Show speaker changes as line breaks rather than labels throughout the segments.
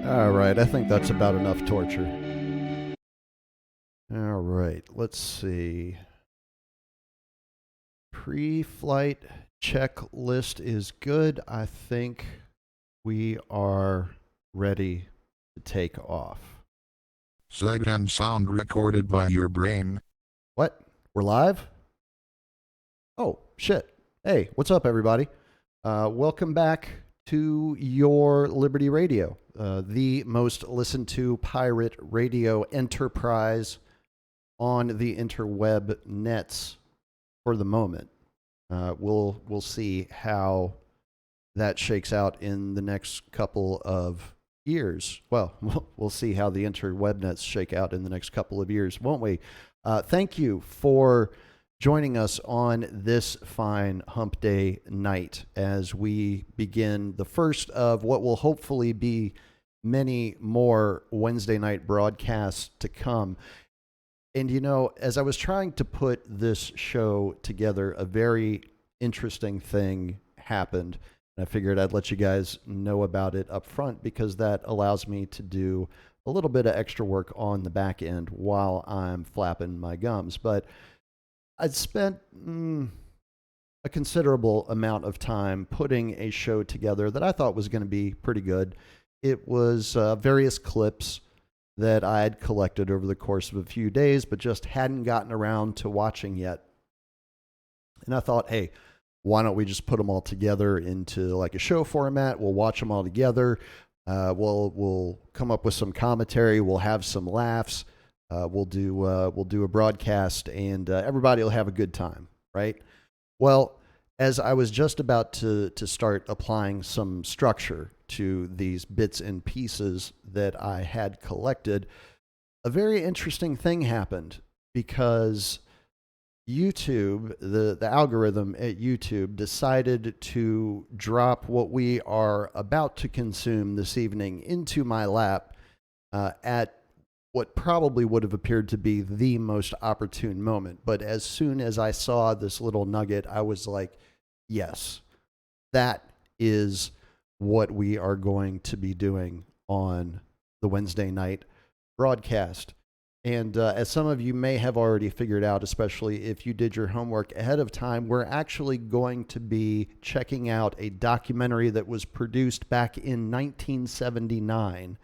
All right, I think that's about enough torture. All right, let's see. Pre-flight checklist is good. I think we are ready to take off.
Sight and sound recorded by your brain.
What? We're live? Oh, shit. Hey, what's up, everybody? Welcome back to your Liberty Radio, the most listened to pirate radio enterprise on the interweb nets for the moment. We'll see how that shakes out in the next couple of years. Well, we'll see how the interweb nets shake out in the next couple of years, won't we? Thank you for joining us on this fine hump day night as we begin the first of what will hopefully be many more Wednesday night broadcasts to come. And you know, as I was trying to put this show together, a very interesting thing happened. And I figured I'd let you guys know about it up front because that allows me to do a little bit of extra work on the back end while I'm flapping my gums. But I'd spent a considerable amount of time putting a show together that I thought was going to be pretty good. It was various clips that I had collected over the course of a few days, but just hadn't gotten around to watching yet. And I thought, hey, why don't we just put them all together into like a show format? We'll watch them all together. We'll come up with some commentary. We'll have some laughs. We'll do a broadcast, and everybody will have a good time, right? Well, as I was just about to start applying some structure to these bits and pieces that I had collected, a very interesting thing happened because YouTube, the algorithm at YouTube, decided to drop what we are about to consume this evening into my lap at what probably would have appeared to be the most opportune moment. But as soon as I saw this little nugget, I was like, yes, that is what we are going to be doing on the Wednesday night broadcast. And as some of you may have already figured out, especially if you did your homework ahead of time, we're actually going to be checking out a documentary that was produced back in 1979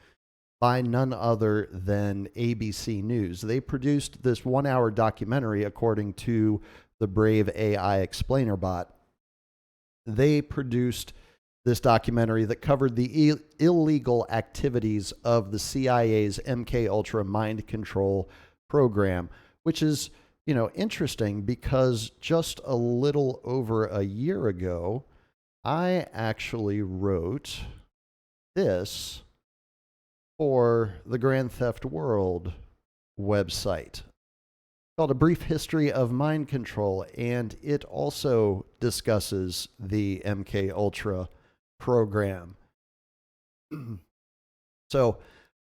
by none other than ABC News. They produced this 1 hour documentary, according to the Brave AI explainer bot. They produced this documentary that covered the illegal activities of the CIA's MK Ultra mind control program, which is, you know, interesting because just a little over a year ago, I actually wrote this for the Grand Theft World website called A Brief History of Mind Control, and it also discusses the MK Ultra program. So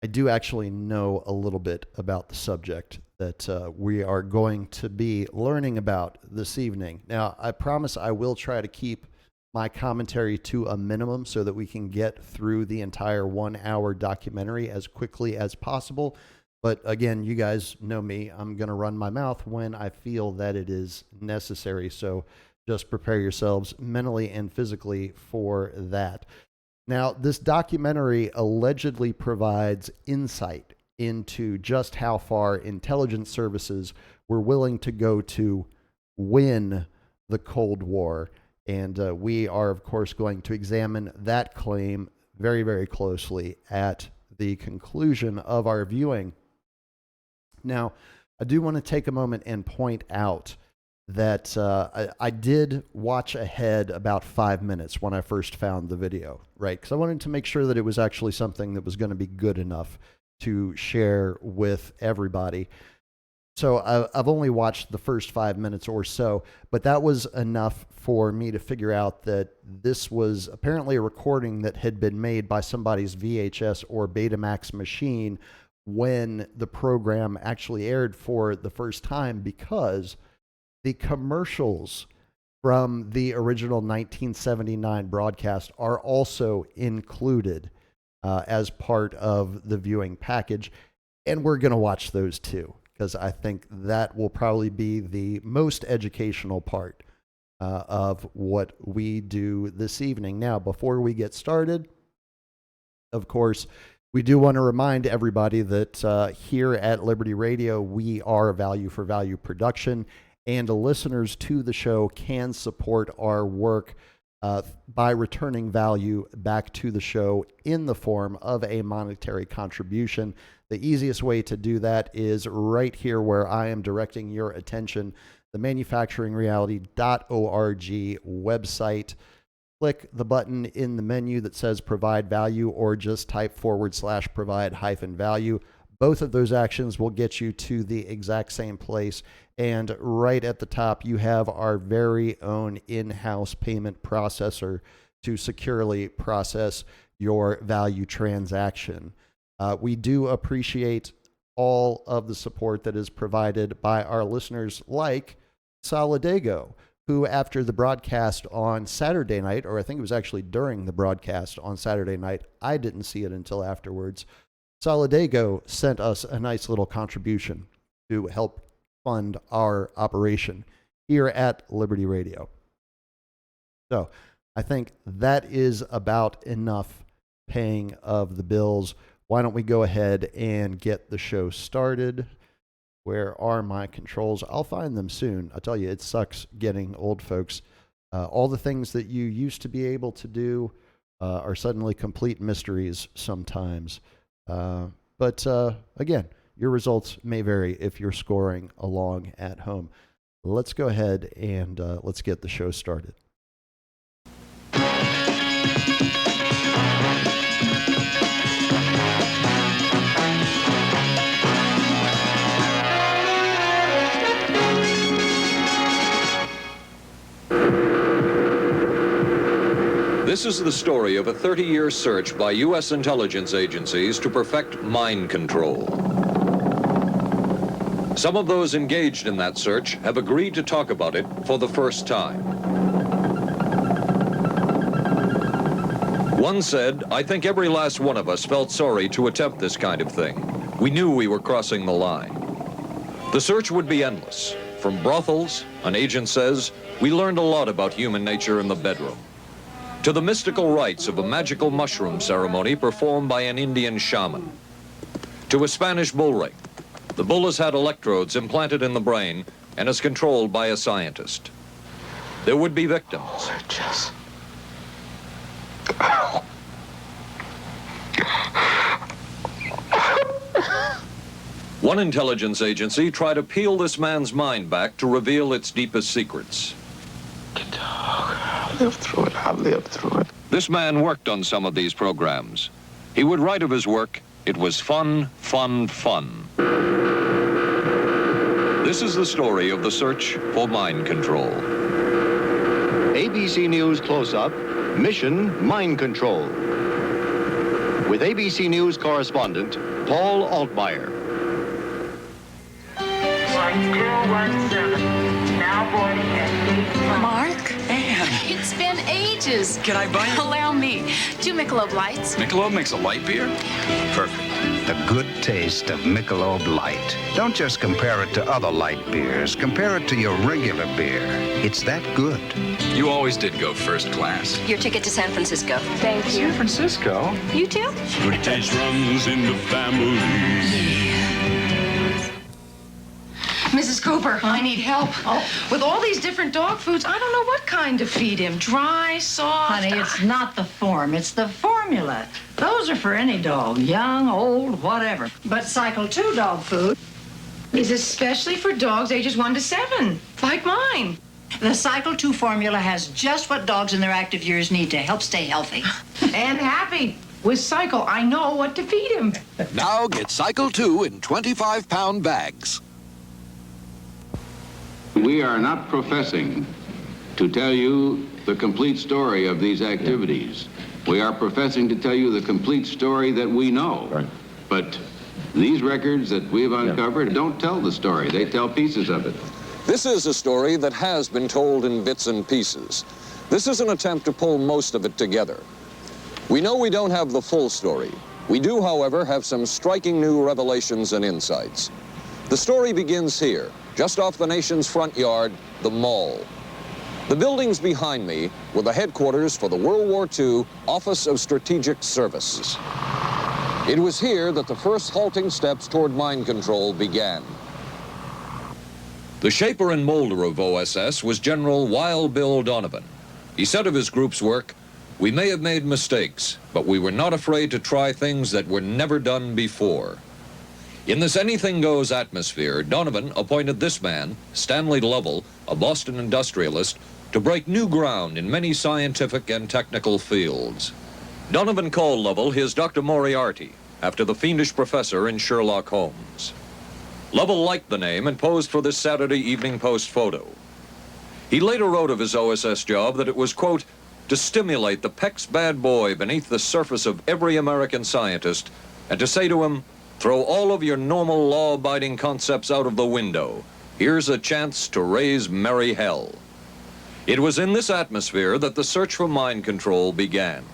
I do actually know a little bit about the subject that we are going to be learning about this evening. Now, I promise I will try to keep my commentary to a minimum so that we can get through the entire 1 hour documentary as quickly as possible. But again, you guys know me. I'm going to run my mouth when I feel that it is necessary. So just prepare yourselves mentally and physically for that. Now, this documentary allegedly provides insight into just how far intelligence services were willing to go to win the Cold War. And we are, of course, going to examine that claim very, very closely at the conclusion of our viewing. Now, I do want to take a moment and point out that I did watch ahead about 5 minutes when I first found the video, right? Because I wanted to make sure that it was actually something that was going to be good enough to share with everybody. So I've only watched the first 5 minutes or so, but that was enough for me to figure out that this was apparently a recording that had been made by somebody's VHS or Betamax machine when the program actually aired for the first time, because the commercials from the original 1979 broadcast are also included as part of the viewing package. And we're going to watch those too, because I think that will probably be the most educational part of what we do this evening. Now, before we get started, of course, we do want to remind everybody that here at Liberty Radio, we are a value for value production, and the listeners to the show can support our work by returning value back to the show in the form of a monetary contribution. The easiest way to do that is right here where I am directing your attention, the manufacturingreality.org website. Click the button in the menu that says provide value, or just type /provide-value. Both of those actions will get you to the exact same place. And right at the top, you have our very own in-house payment processor to securely process your value transaction. We do appreciate all of the support that is provided by our listeners like Solidago, who after the broadcast on Saturday night, or I think it was actually during the broadcast on Saturday night, I didn't see it until afterwards, Solidago sent us a nice little contribution to help fund our operation here at Liberty Radio. So I think that is about enough paying of the bills. Why don't we go ahead and get the show started? Where are my controls? I'll find them soon. I tell you, it sucks getting old folks. All the things that you used to be able to do are suddenly complete mysteries sometimes. But again, your results may vary if you're scoring along at home. Let's go ahead and let's get the show started.
This is the story of a 30-year search by U.S. intelligence agencies to perfect mind control. Some of those engaged in that search have agreed to talk about it for the first time. One said, "I think every last one of us felt sorry to attempt this kind of thing. We knew we were crossing the line." The search would be endless. From brothels, an agent says, we learned a lot about human nature in the bedroom, to the mystical rites of a magical mushroom ceremony performed by an Indian shaman, to a Spanish bull ring. The bull has had electrodes implanted in the brain and is controlled by a scientist. There would be victims. One intelligence agency tried to peel this man's mind back to reveal its deepest secrets.
I've lived through it.
This man worked on some of these programs. He would write of his work, "It was fun, fun, fun." This is the story of the search for mind control.
ABC News Close-Up, Mission Mind Control. With ABC News correspondent Paul Altmaier.
Flight 217, now boarding at gate.
Mark?
Anne,
It's been ages.
can I buy you?
Allow me. 2 Michelob Lights.
Michelob makes a light beer? Perfect.
The good taste of Michelob Light. Don't just compare it to other light beers. Compare it to your regular beer. It's that good.
You always did go first class.
Your ticket to San Francisco.
Thank you.
San Francisco?
You too?
Good taste runs in the family.
Mrs. Cooper, I need help. With all these different dog foods, I don't know what kind to feed him. Dry, soft.
Honey, it's not the form, it's the formula. Those are for any dog, young, old, whatever. But Cycle 2 dog food
is especially for dogs ages 1 to 7, like mine.
The Cycle 2 formula has just what dogs in their active years need to help stay healthy.
And happy. With Cycle, I know what to feed him.
Now get Cycle 2 in 25-pound bags.
We are not professing to tell you the complete story of these activities. We are professing to tell you the complete story that we know. Right. But these records that we've uncovered don't tell the story. They tell pieces of it.
This is a story that has been told in bits and pieces. This is an attempt to pull most of it together. We know we don't have the full story. We do, however, have some striking new revelations and insights. The story begins here, just off the nation's front yard, the Mall. The buildings behind me were the headquarters for the World War II Office of Strategic Services. It was here that the first halting steps toward mind control began. The shaper and molder of OSS was General Wild Bill Donovan. He said of his group's work, "We may have made mistakes, but we were not afraid to try things that were never done before." In this anything-goes atmosphere, Donovan appointed this man, Stanley Lovell, a Boston industrialist, to break new ground in many scientific and technical fields. Donovan called Lovell his Dr. Moriarty, after the fiendish professor in Sherlock Holmes. Lovell liked the name and posed for this Saturday Evening Post photo. He later wrote of his OSS job that it was, quote, to stimulate the Peck's bad boy beneath the surface of every American scientist and to say to him, throw all of your normal law-abiding concepts out of the window. Here's a chance to raise merry hell. It was in this atmosphere that the search for mind control began.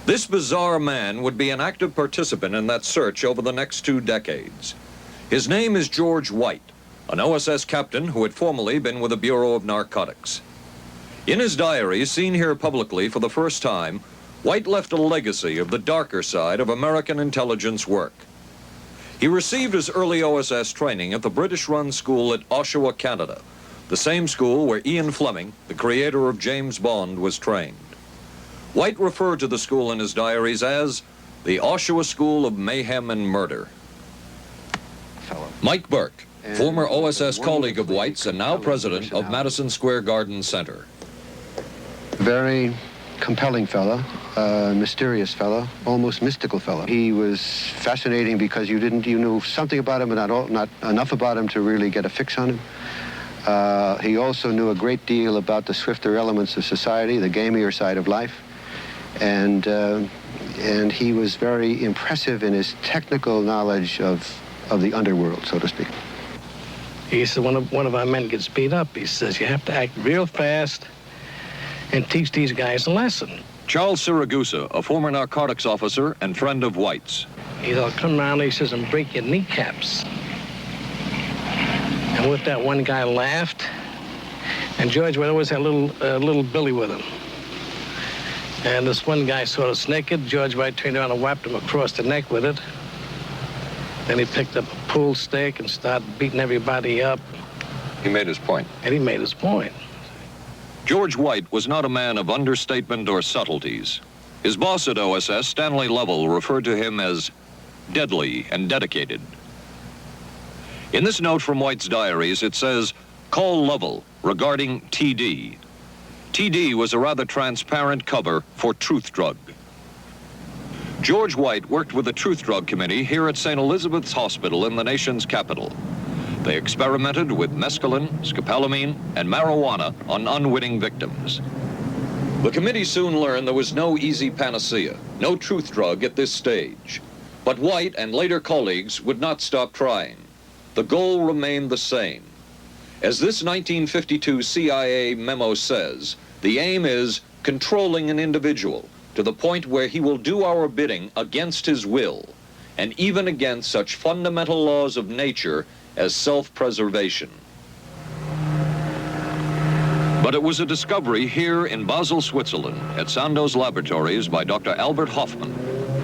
This bizarre man would be an active participant in that search over the next 2 decades. His name is George White, an OSS captain who had formerly been with the Bureau of Narcotics. In his diary, seen here publicly for the first time, White left a legacy of the darker side of American intelligence work. He received his early OSS training at the British-run school at Oshawa, Canada, the same school where Ian Fleming, the creator of James Bond, was trained. White referred to the school in his diaries as the Oshawa School of Mayhem and Murder. Mike Burke, former OSS colleague of White's and now president of Madison Square Garden Center.
Very compelling fellow, mysterious fellow, almost mystical fellow. He was fascinating because you knew something about him, but not enough about him to really get a fix on him. He also knew a great deal about the swifter elements of society, the gamier side of life, and he was very impressive in his technical knowledge of the underworld, so to speak.
He said one of our men gets beat up. He says you have to act real fast and teach these guys a lesson.
Charles Siragusa, a former narcotics officer and friend of White's.
He'll come around, he says, and break your kneecaps. And with that, one guy laughed, and George would always have little Billy with him. And this one guy sort of naked. George White turned around and whapped him across the neck with it. Then he picked up a pool stick and started beating everybody up.
He made his point.
And he made his point.
George White was not a man of understatement or subtleties. His boss at OSS, Stanley Lovell, referred to him as deadly and dedicated. In this note from White's diaries, it says, call Lovell regarding TD. TD was a rather transparent cover for Truth Drug. George White worked with the Truth Drug Committee here at St. Elizabeth's Hospital in the nation's capital. They experimented with mescaline, scopolamine, and marijuana on unwitting victims. The committee soon learned there was no easy panacea, no truth drug at this stage. But White and later colleagues would not stop trying. The goal remained the same. As this 1952 CIA memo says, the aim is controlling an individual to the point where he will do our bidding against his will, and even against such fundamental laws of nature as self-preservation. But it was a discovery here in Basel, Switzerland, at Sandoz Laboratories by Dr. Albert Hoffman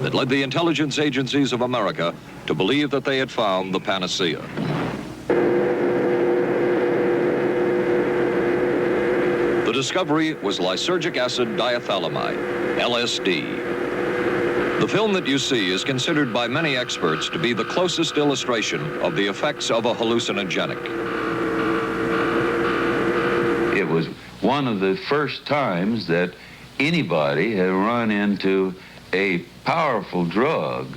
that led the intelligence agencies of America to believe that they had found the panacea. The discovery was lysergic acid diethylamide, LSD. The film that you see is considered by many experts to be the closest illustration of the effects of a hallucinogenic.
It was one of the first times that anybody had run into a powerful drug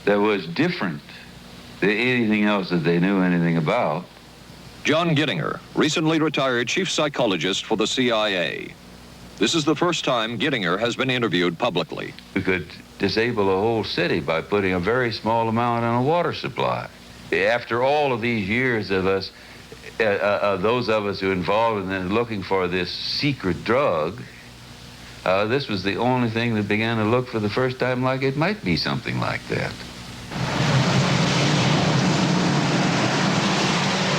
that was different than anything else that they knew anything about.
John Gittinger, recently retired chief psychologist for the CIA. This is the first time Gittinger has been interviewed publicly.
We could disable a whole city by putting a very small amount on a water supply. After all of these years of us, those of us who are involved in looking for this secret drug, This was the only thing that began to look for the first time like it might be something like that.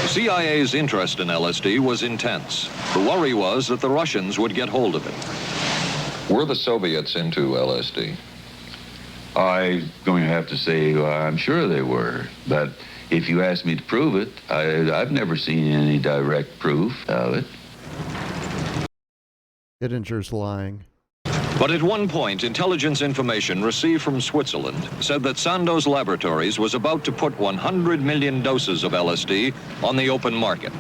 CIA's interest in LSD was intense. The worry was that the Russians would get hold of it.
Were the Soviets into LSD?
I'm going to have to say I'm sure they were, but if you ask me to prove it, I've never seen any direct proof of it.
Gidinger's lying.
But at one point, intelligence information received from Switzerland said that Sandoz Laboratories was about to put 100 million doses of LSD on the open market.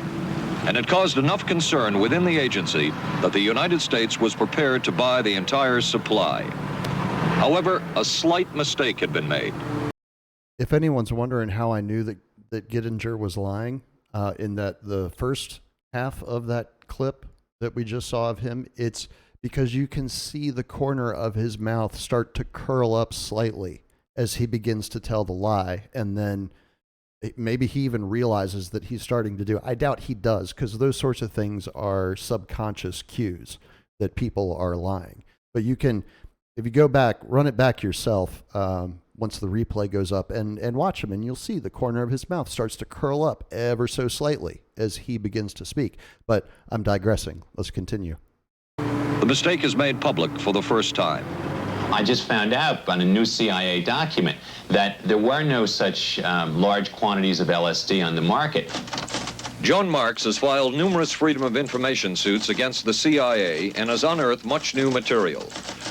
And it caused enough concern within the agency that the United States was prepared to buy the entire supply. However, a slight mistake had been made.
If anyone's wondering how I knew that Gidinger was lying, in that the first half of that clip that we just saw of him, it's because you can see the corner of his mouth start to curl up slightly as he begins to tell the lie, and then maybe he even realizes that he's starting to do it. I doubt he does, because those sorts of things are subconscious cues that people are lying. But you can, if you go back, run it back yourself once the replay goes up and watch him, and you'll see the corner of his mouth starts to curl up ever so slightly as he begins to speak. But I'm digressing. Let's continue.
The mistake is made public for the first time.
I just found out on a new CIA document that there were no such large quantities of LSD on the market.
John Marks has filed numerous Freedom of Information suits against the CIA and has unearthed much new material.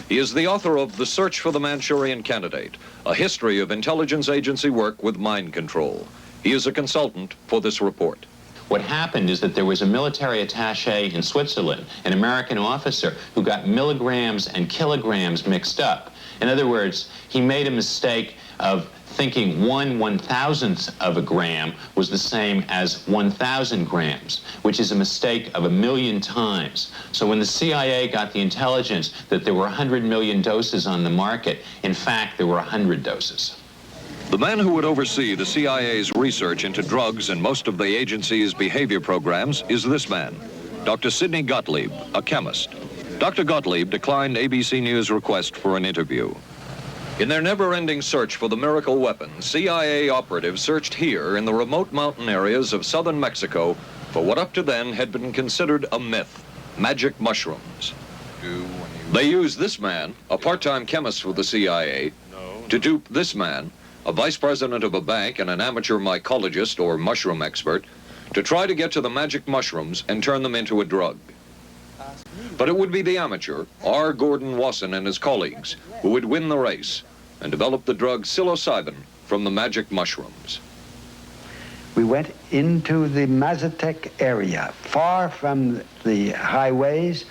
He is the author of The Search for the Manchurian Candidate, a history of intelligence agency work with mind control. He is a consultant for this report.
What happened is that there was a military attaché in Switzerland, an American officer, who got milligrams and kilograms mixed up. In other words, he made a mistake of thinking 1/1000th of a gram was the same as 1,000 grams, which is a mistake of 1,000,000 times. So when the CIA got the intelligence that there were 100 million doses on the market, in fact, there were 100 doses.
The man who would oversee the CIA's research into drugs and most of the agency's behavior programs is this man, Dr. Sidney Gottlieb, a chemist. Dr. Gottlieb declined ABC News' request for an interview. In their never-ending search for the miracle weapon, CIA operatives searched here in the remote mountain areas of southern Mexico for what up to then had been considered a myth, magic mushrooms. They used this man, a part-time chemist for the CIA, to dupe this man, a vice president of a bank and an amateur mycologist or mushroom expert, to try to get to the magic mushrooms and turn them into a drug. But it would be the amateur, R. Gordon Wasson and his colleagues, who would win the race and develop the drug psilocybin from the magic mushrooms.
We went into the Mazatec area, far from the highways,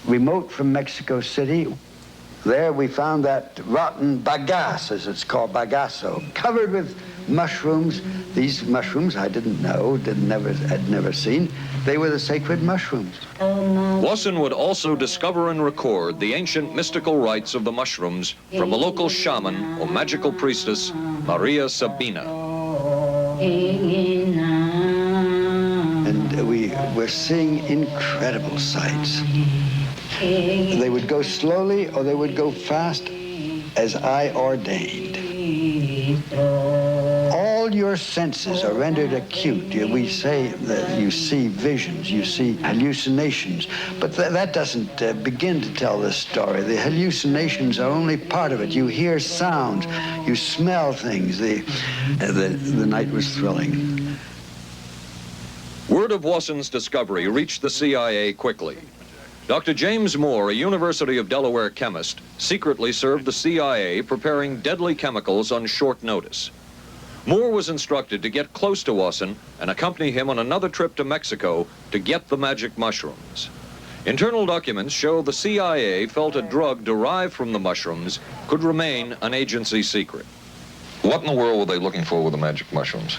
remote from Mexico City. There we found that rotten bagasse, as it's called, bagasso, covered with mushrooms. These mushrooms I didn't know, had never seen. They were the sacred mushrooms.
Wasson would also discover and record the ancient mystical rites of the mushrooms from a local shaman or magical priestess, Maria Sabina.
And we were seeing incredible sights. They would go slowly or they would go fast as I ordained. All your senses are rendered acute. We say that you see visions, you see hallucinations, but that doesn't begin to tell this story. The hallucinations are only part of it. You hear sounds, you smell things. The night was thrilling.
Word of Wasson's discovery reached the CIA quickly. Dr. James Moore, a University of Delaware chemist, secretly served the CIA preparing deadly chemicals on short notice. Moore was instructed to get close to Wasson and accompany him on another trip to Mexico to get the magic mushrooms. Internal documents show the CIA felt a drug derived from the mushrooms could remain an agency secret.
What in the world were they looking for with the magic mushrooms?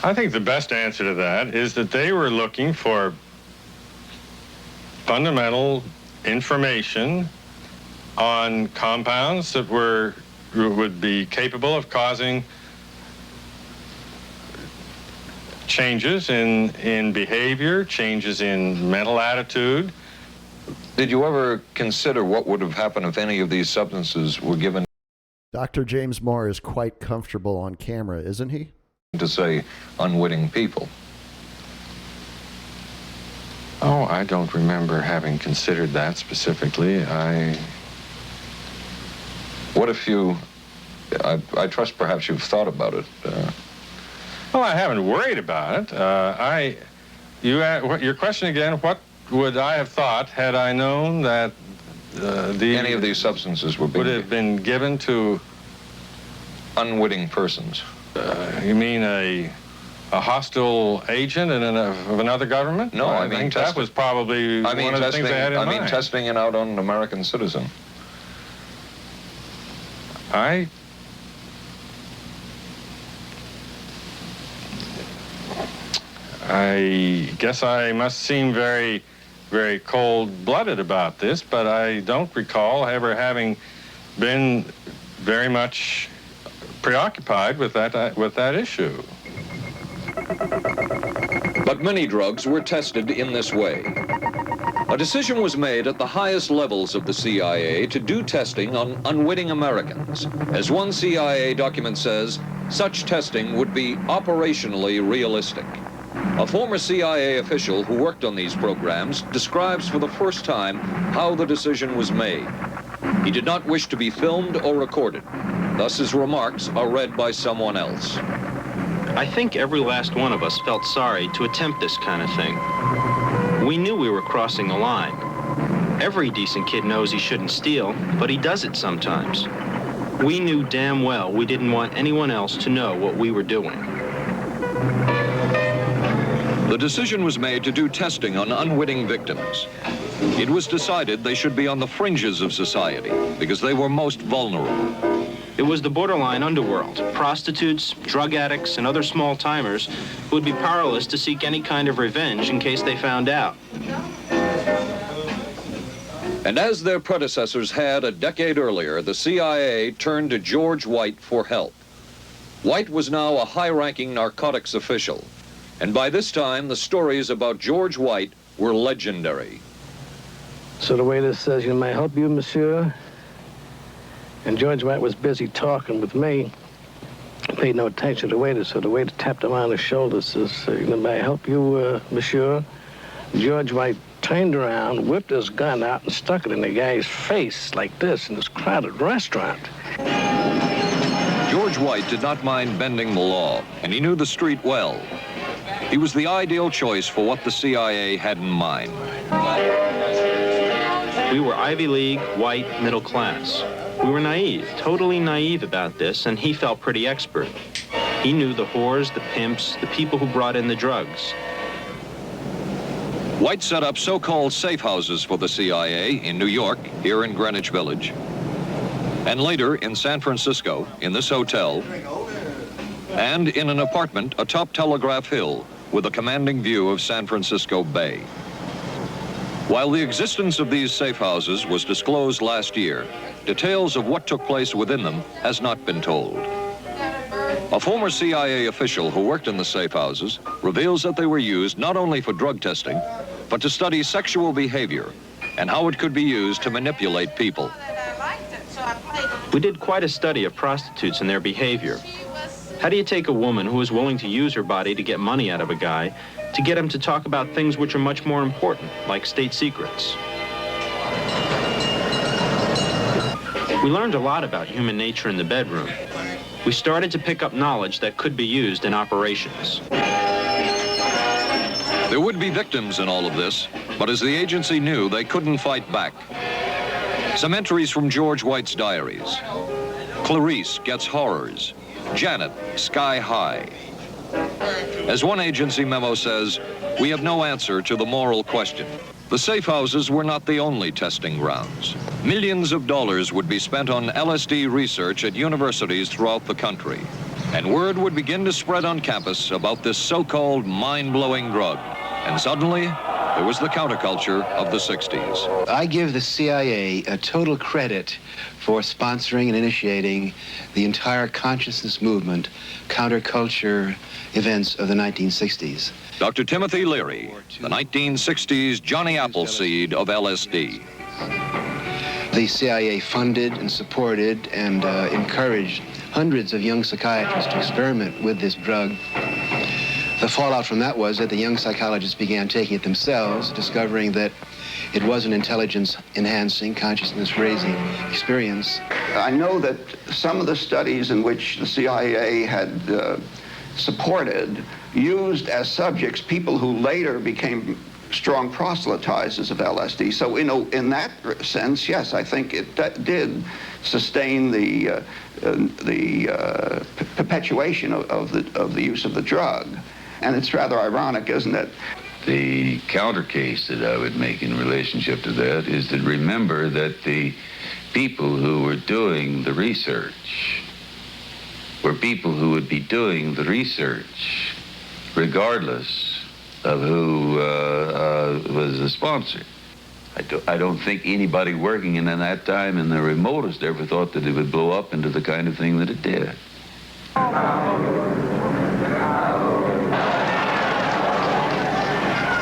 I think the best answer to that is that they were looking for fundamental information on compounds that would be capable of causing changes in behavior, changes in mental attitude.
Did you ever consider what would have happened if any of these substances were given?
Dr. James Moore is quite comfortable on camera, isn't he?
To say unwitting people.
Oh, I don't remember having considered that specifically.
What if you, I trust perhaps you've thought about it.
Well, I haven't worried about it. Your question again, what would I have thought had I known that
any of these substances would
have been given to
unwitting persons?
You mean a hostile agent of another government?
No, I
think that was probably one of the things I had in mind.
I mean testing it out on an American citizen.
I guess I must seem very, very cold-blooded about this, but I don't recall ever having been very much preoccupied with that issue.
But many drugs were tested in this way. A decision was made at the highest levels of the CIA to do testing on unwitting Americans. As one CIA document says, such testing would be operationally realistic. A former CIA official who worked on these programs describes for the first time how the decision was made. He did not wish to be filmed or recorded. Thus his remarks are read by someone else.
I think every last one of us felt sorry to attempt this kind of thing. We knew we were crossing the line. Every decent kid knows he shouldn't steal, but he does it sometimes. We knew damn well we didn't want anyone else to know what we were doing.
The decision was made to do testing on unwitting victims. It was decided they should be on the fringes of society because they were most vulnerable.
It was the borderline underworld, prostitutes, drug addicts, and other small-timers who would be powerless to seek any kind of revenge in case they found out.
And as their predecessors had a decade earlier, the CIA turned to George White for help. White was now a high-ranking narcotics official, and by this time the stories about George White were legendary.
So the waiter says, "You may help you, monsieur?" And George White was busy talking with me. He paid no attention to the waiter, so the waiter tapped him on the shoulder, says, "May I help you, monsieur?" George White turned around, whipped his gun out, and stuck it in the guy's face like this in this crowded restaurant.
George White did not mind bending the law, and he knew the street well. He was the ideal choice for what the CIA had in mind.
We were Ivy League, white, middle class. We were naive, totally naive about this, and he felt pretty expert. He knew the whores, the pimps, the people who brought in the drugs.
White set up so-called safe houses for the CIA in New York, here in Greenwich Village, and later in San Francisco, in this hotel, and in an apartment atop Telegraph Hill with a commanding view of San Francisco Bay. While the existence of these safe houses was disclosed last year, details of what took place within them has not been told. A former CIA official who worked in the safe houses reveals that they were used not only for drug testing, but to study sexual behavior and how it could be used to manipulate people.
We did quite a study of prostitutes and their behavior. How do you take a woman who is willing to use her body to get money out of a guy to get him to talk about things which are much more important, like state secrets? We learned a lot about human nature in the bedroom. We started to pick up knowledge that could be used in operations.
There would be victims in all of this, but as the agency knew, they couldn't fight back. Some entries from George White's diaries. Clarice gets horrors. Janet, sky high. As one agency memo says, we have no answer to the moral question. The safe houses were not the only testing grounds. Millions of dollars would be spent on LSD research at universities throughout the country, and word would begin to spread on campus about this so-called mind-blowing drug. And suddenly, there was the counterculture of the 60s.
I give the CIA a total credit for sponsoring and initiating the entire consciousness movement, counterculture events of the 1960s.
Dr. Timothy Leary, the 1960s Johnny Appleseed of LSD.
The CIA funded and supported and encouraged hundreds of young psychiatrists to experiment with this drug. The fallout from that was that the young psychologists began taking it themselves, discovering that it was an intelligence-enhancing, consciousness-raising experience.
I know that some of the studies in which the CIA had supported used as subjects people who later became strong proselytizers of LSD. So, in that sense, yes, I think it did sustain the perpetuation of the use of the drug. And it's rather ironic, isn't it?
The counter case that I would make in relationship to that is to remember that the people who were doing the research were people who would be doing the research regardless of who was the sponsor. I don't think anybody working in that time in the remotest ever thought that it would blow up into the kind of thing that it did.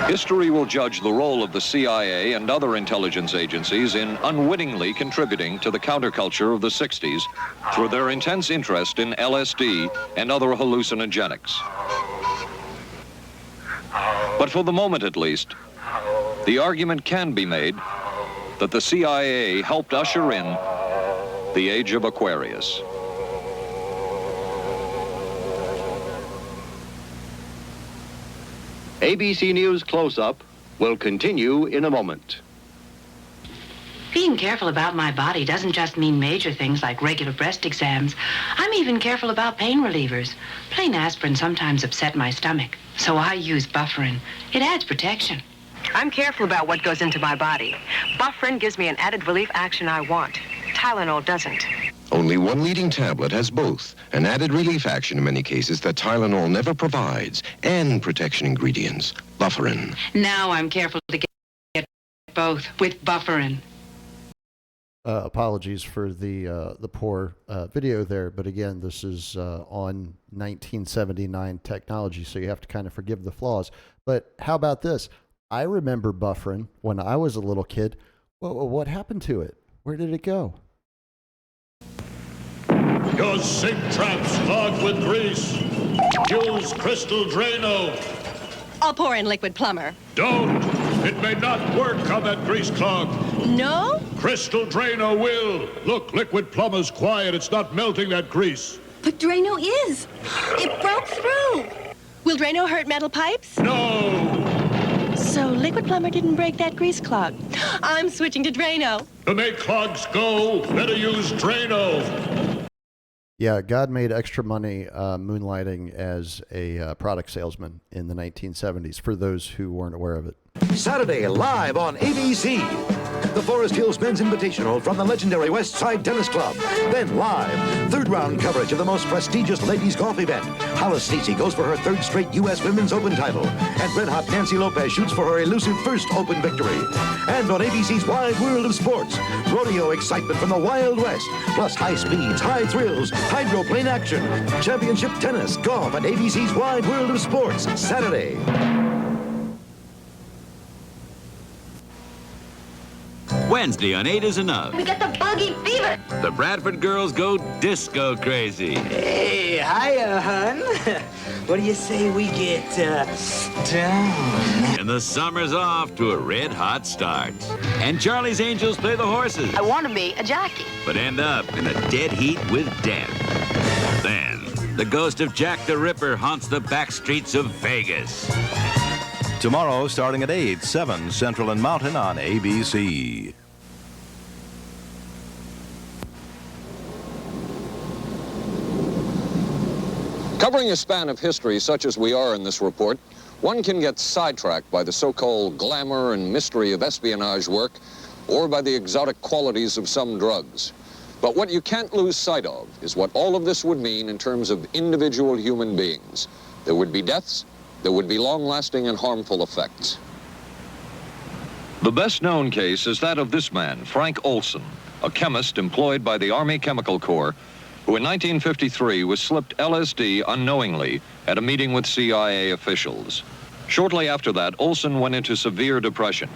History will judge the role of the CIA and other intelligence agencies in unwittingly contributing to the counterculture of the 60s through their intense interest in LSD and other hallucinogenics. But for the moment at least, the argument can be made that the CIA helped usher in the age of Aquarius.
ABC News Close-Up will continue in a moment.
Being careful about my body doesn't just mean major things like regular breast exams. I'm even careful about pain relievers. Plain aspirin sometimes upset my stomach, so I use Bufferin. It adds protection.
I'm careful about what goes into my body. Bufferin gives me an added relief action I want. Tylenol doesn't.
Only one leading tablet has both, an added relief action in many cases that Tylenol never provides, and protection ingredients, Bufferin.
Now I'm careful to get both with Bufferin.
Apologies for the poor video there, but again, this is on 1979 technology, so you have to kind of forgive the flaws. But how about this? I remember Bufferin when I was a little kid. Well, what happened to it? Where did it go?
Your sink trap's clogged with grease. Use Crystal Drano.
I'll pour in liquid plumber.
Don't. It may not work on that grease clog.
No?
Crystal Drano will. Look, liquid plumber's quiet. It's not melting that grease.
But Drano is. It broke through. Will Drano hurt metal pipes?
No.
So liquid plumber didn't break that grease clog. I'm switching to Drano.
To make clogs go, better use Drano.
Yeah, God made extra money moonlighting as a product salesman in the 1970s, for those who weren't aware of it.
Saturday, live on ABC. The Forest Hills Men's Invitational from the legendary West Side Tennis Club. Then live, third round coverage of the most prestigious ladies golf event. Hollis Stacey goes for her third straight U.S. Women's Open title. And red-hot Nancy Lopez shoots for her elusive first Open victory. And on ABC's Wide World of Sports, rodeo excitement from the Wild West. Plus high speeds, high thrills, hydroplane action. Championship tennis, golf, and ABC's Wide World of Sports. Saturday.
Wednesday on 8 is Enough.
We got the buggy fever.
The Bradford girls go disco crazy.
Hey, hiya, hun. What do you say we get down?
And the summer's off to a red-hot start. And Charlie's Angels play the horses.
I want to be a jockey.
But end up in a dead heat with death. Then, the ghost of Jack the Ripper haunts the back streets of Vegas.
Tomorrow, starting at 8, 7 Central and Mountain on ABC.
Covering a span of history such as we are in this report, one can get sidetracked by the so-called glamour and mystery of espionage work or by the exotic qualities of some drugs. But what you can't lose sight of is what all of this would mean in terms of individual human beings. There would be deaths, there would be long-lasting and harmful effects. The best-known case is that of this man, Frank Olson, a chemist employed by the Army Chemical Corps, who in 1953 was slipped LSD unknowingly at a meeting with CIA officials. Shortly after that, Olson went into severe depression.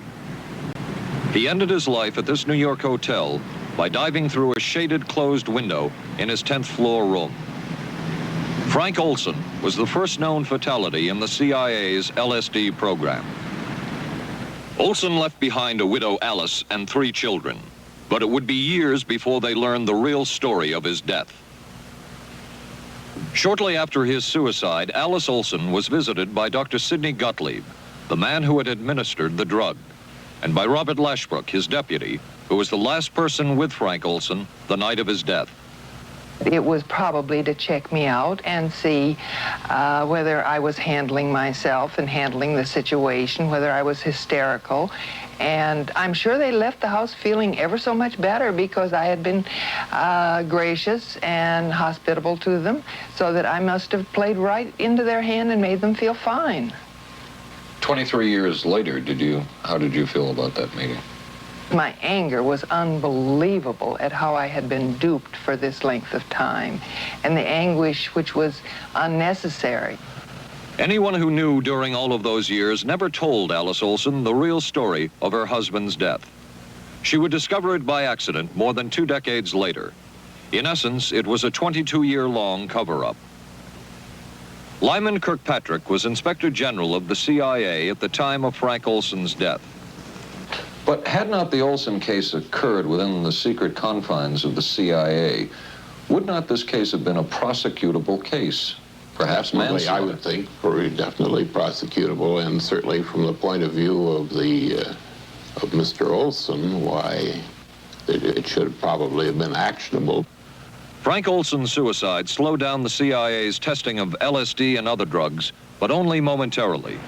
He ended his life at this New York hotel by diving through a shaded closed window in his 10th floor room. Frank Olson was the first known fatality in the CIA's LSD program. Olson left behind a widow, Alice, and 3 children, but it would be years before they learned the real story of his death. Shortly after his suicide, Alice Olson was visited by Dr. Sidney Gottlieb, the man who had administered the drug, and by Robert Lashbrook, his deputy, who was the last person with Frank Olson the night of his death.
It was probably to check me out and see whether I was handling myself and handling the situation, whether I was hysterical. And I'm sure they left the house feeling ever so much better because I had been gracious and hospitable to them, so that I must have played right into their hand and made them feel fine.
23 years later, how did you feel about that meeting?
My anger was unbelievable at how I had been duped for this length of time, and the anguish which was unnecessary.
Anyone who knew during all of those years never told Alice Olson the real story of her husband's death. She would discover it by accident more than 2 decades later. In essence, it was a 22-year-long cover-up. Lyman Kirkpatrick was Inspector General of the CIA at the time of Frank Olson's death. But had not the Olson case occurred within the secret confines of the CIA, would not this case have been a prosecutable case? Perhaps manslaughter?
I would think definitely prosecutable, and certainly from the point of view of of Mr. Olson, why it should probably have been actionable.
Frank Olson's suicide slowed down the CIA's testing of LSD and other drugs, but only momentarily.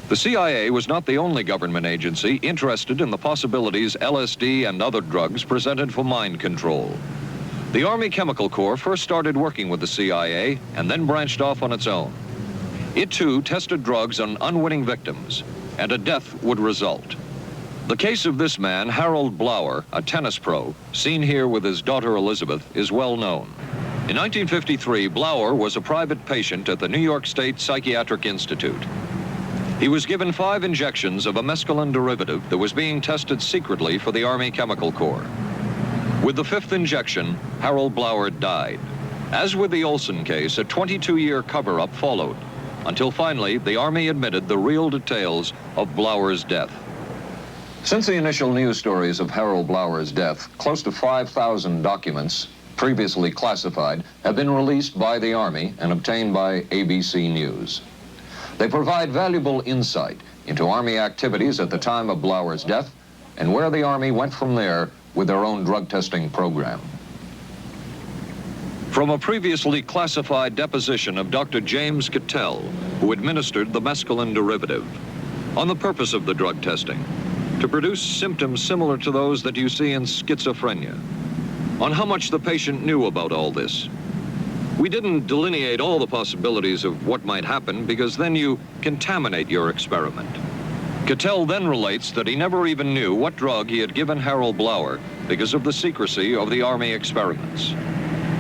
The CIA was not the only government agency interested in the possibilities LSD and other drugs presented for mind control. The Army Chemical Corps first started working with the CIA and then branched off on its own. It too tested drugs on unwitting victims, and a death would result. The case of this man, Harold Blower, a tennis pro, seen here with his daughter Elizabeth, is well known. In 1953, Blower was a private patient at the New York State Psychiatric Institute. He was given 5 injections of a mescaline derivative that was being tested secretly for the Army Chemical Corps. With the 5th injection, Harold Blower died. As with the Olson case, a 22-year cover-up followed, until finally the Army admitted the real details of Blower's death. Since the initial news stories of Harold Blower's death, close to 5,000 documents, previously classified, have been released by the Army and obtained by ABC News. They provide valuable insight into Army activities at the time of Blower's death and where the Army went from there with their own drug testing program. From a previously classified deposition of Dr. James Cattell, who administered the mescaline derivative, on the purpose of the drug testing, to produce symptoms similar to those that you see in schizophrenia, on how much the patient knew about all this. We didn't delineate all the possibilities of what might happen because then you contaminate your experiment. Cattell then relates that he never even knew what drug he had given Harold Blower because of the secrecy of the Army experiments.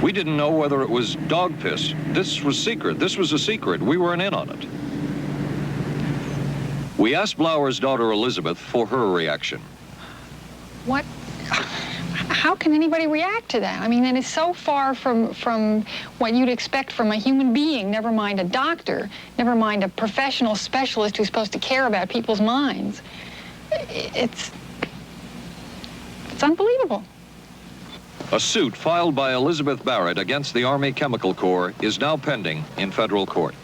We didn't know whether it was dog piss. This was secret. This was a secret. We weren't in on it. We asked Blower's daughter Elizabeth for her reaction.
What? How can anybody react to that? I mean, that is so far from what you'd expect from a human being, never mind a doctor, never mind a professional specialist who's supposed to care about people's minds. It's unbelievable.
A suit filed by Elizabeth Barrett against the Army Chemical Corps is now pending in federal court.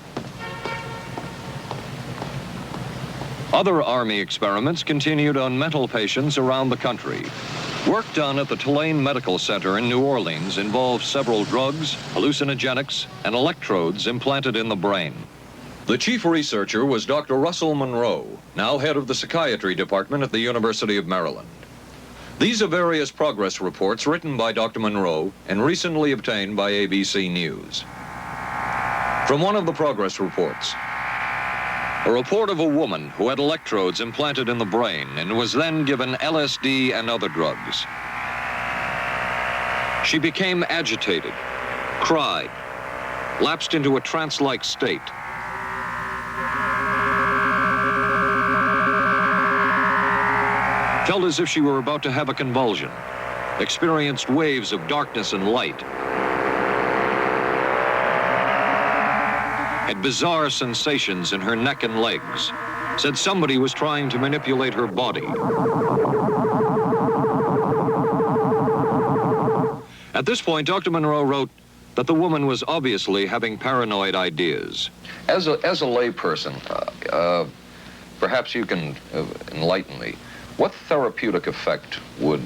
Other Army experiments continued on mental patients around the country. Work done at the Tulane Medical Center in New Orleans involved several drugs, hallucinogenics, and electrodes implanted in the brain. The chief researcher was Dr. Russell Monroe, now head of the psychiatry department at the University of Maryland. These are various progress reports written by Dr. Monroe and recently obtained by ABC News. From one of the progress reports, A report of a woman who had electrodes implanted in the brain and was then given LSD and other drugs. She became agitated, cried, lapsed into a trance-like state. Felt as if she were about to have a convulsion, experienced waves of darkness and light, had bizarre sensations in her neck and legs, said somebody was trying to manipulate her body. At this point, Dr. Monroe wrote that the woman was obviously having paranoid ideas. As a layperson, perhaps you can enlighten me. What therapeutic effect would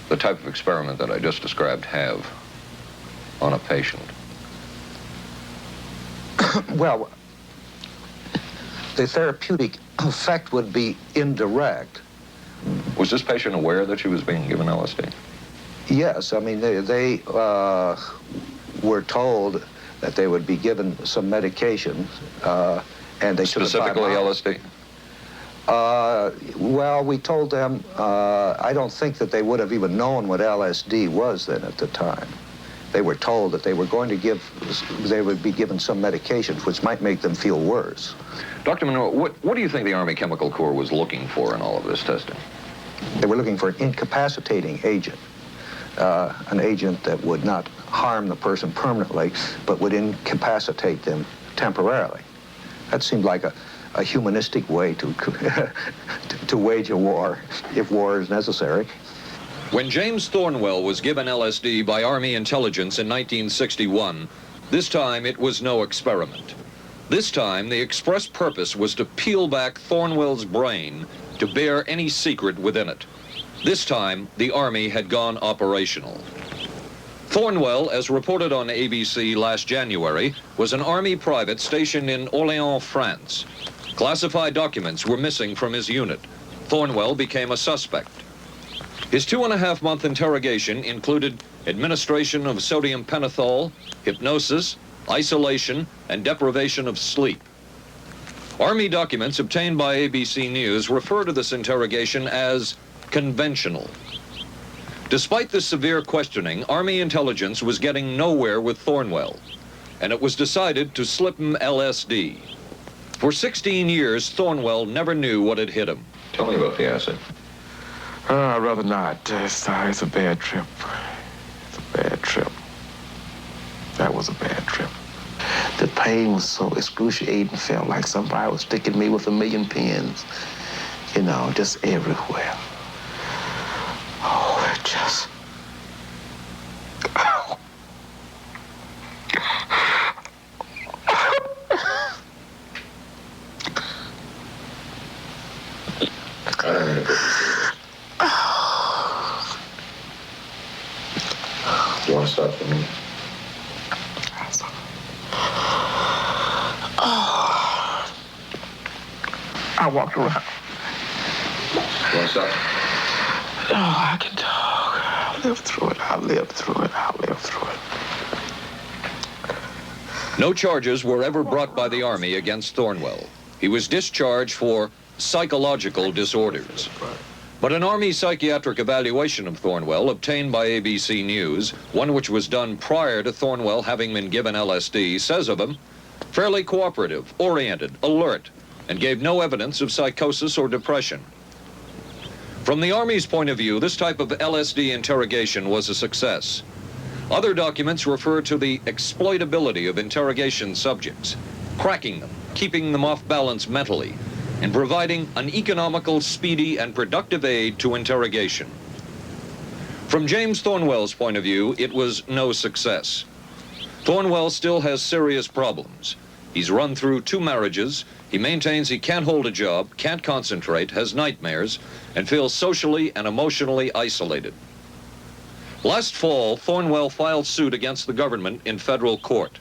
the type of experiment that I just described have on a patient?
Well, the therapeutic effect would be indirect.
Was this patient aware that she was being given LSD?
Yes, I mean, they were told that they would be given some medication, and they took
specifically LSD?
Well, we told them, I don't think that they would have even known what LSD was then at the time. They were told that they were going to they would be given some medication which might make them feel worse.
Dr. Monroe, what do you think the Army Chemical Corps was looking for in all of this testing?
They were looking for an incapacitating agent, an agent that would not harm the person permanently, but would incapacitate them temporarily. That seemed like a humanistic way to wage a war, if war is necessary.
When James Thornwell was given LSD by Army intelligence in 1961, this time it was no experiment. This time the express purpose was to peel back Thornwell's brain to bear any secret within it. This time the Army had gone operational. Thornwell, as reported on ABC last January, was an Army private stationed in Orléans, France. Classified documents were missing from his unit. Thornwell became a suspect. His 2.5-month interrogation included administration of sodium pentothal, hypnosis, isolation, and deprivation of sleep. Army documents obtained by ABC News refer to this interrogation as conventional. Despite this severe questioning, Army intelligence was getting nowhere with Thornwell, and it was decided to slip him LSD. For 16 years, Thornwell never knew what had hit him. Tell me about the acid.
I'd rather not. It's a bad trip. It's a bad trip. That was a bad trip. The pain was so excruciating. Felt like somebody was sticking me with 1,000,000 pins. You know, just everywhere. Oh, it just...
You want to stop for me?
I walked around.
You want to stop?
Oh, I can talk. I lived through it. I lived through it. I lived through it.
No charges were ever brought by the Army against Thornwell. He was discharged for psychological disorders. But an Army psychiatric evaluation of Thornwell obtained by ABC News, one which was done prior to Thornwell having been given LSD, says of him, fairly cooperative, oriented, alert, and gave no evidence of psychosis or depression. From the Army's point of view, this type of LSD interrogation was a success. Other documents refer to the exploitability of interrogation subjects, cracking them, keeping them off balance mentally, and providing an economical, speedy, and productive aid to interrogation. From James Thornwell's point of view, it was no success. Thornwell still has serious problems. He's run through 2 marriages. He maintains he can't hold a job, can't concentrate, has nightmares, and feels socially and emotionally isolated. Last fall, Thornwell filed suit against the government in federal court.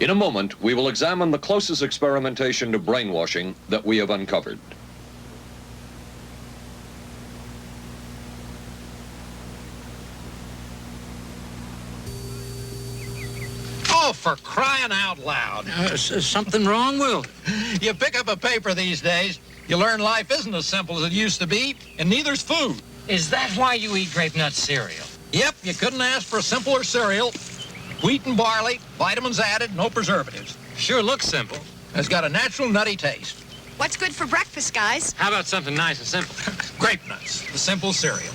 In a moment, we will examine the closest experimentation to brainwashing that we have uncovered.
Oh, for crying out loud.
Something wrong, Will?
You pick up a paper these days, you learn life isn't as simple as it used to be, and neither's food.
Is that why you eat grape nut cereal?
Yep, you couldn't ask for a simpler cereal. Wheat and barley, vitamins added, no preservatives.
Sure looks simple.
It's got a natural nutty taste.
What's good for breakfast, guys?
How about something nice and simple?
Grape nuts, the simple cereal.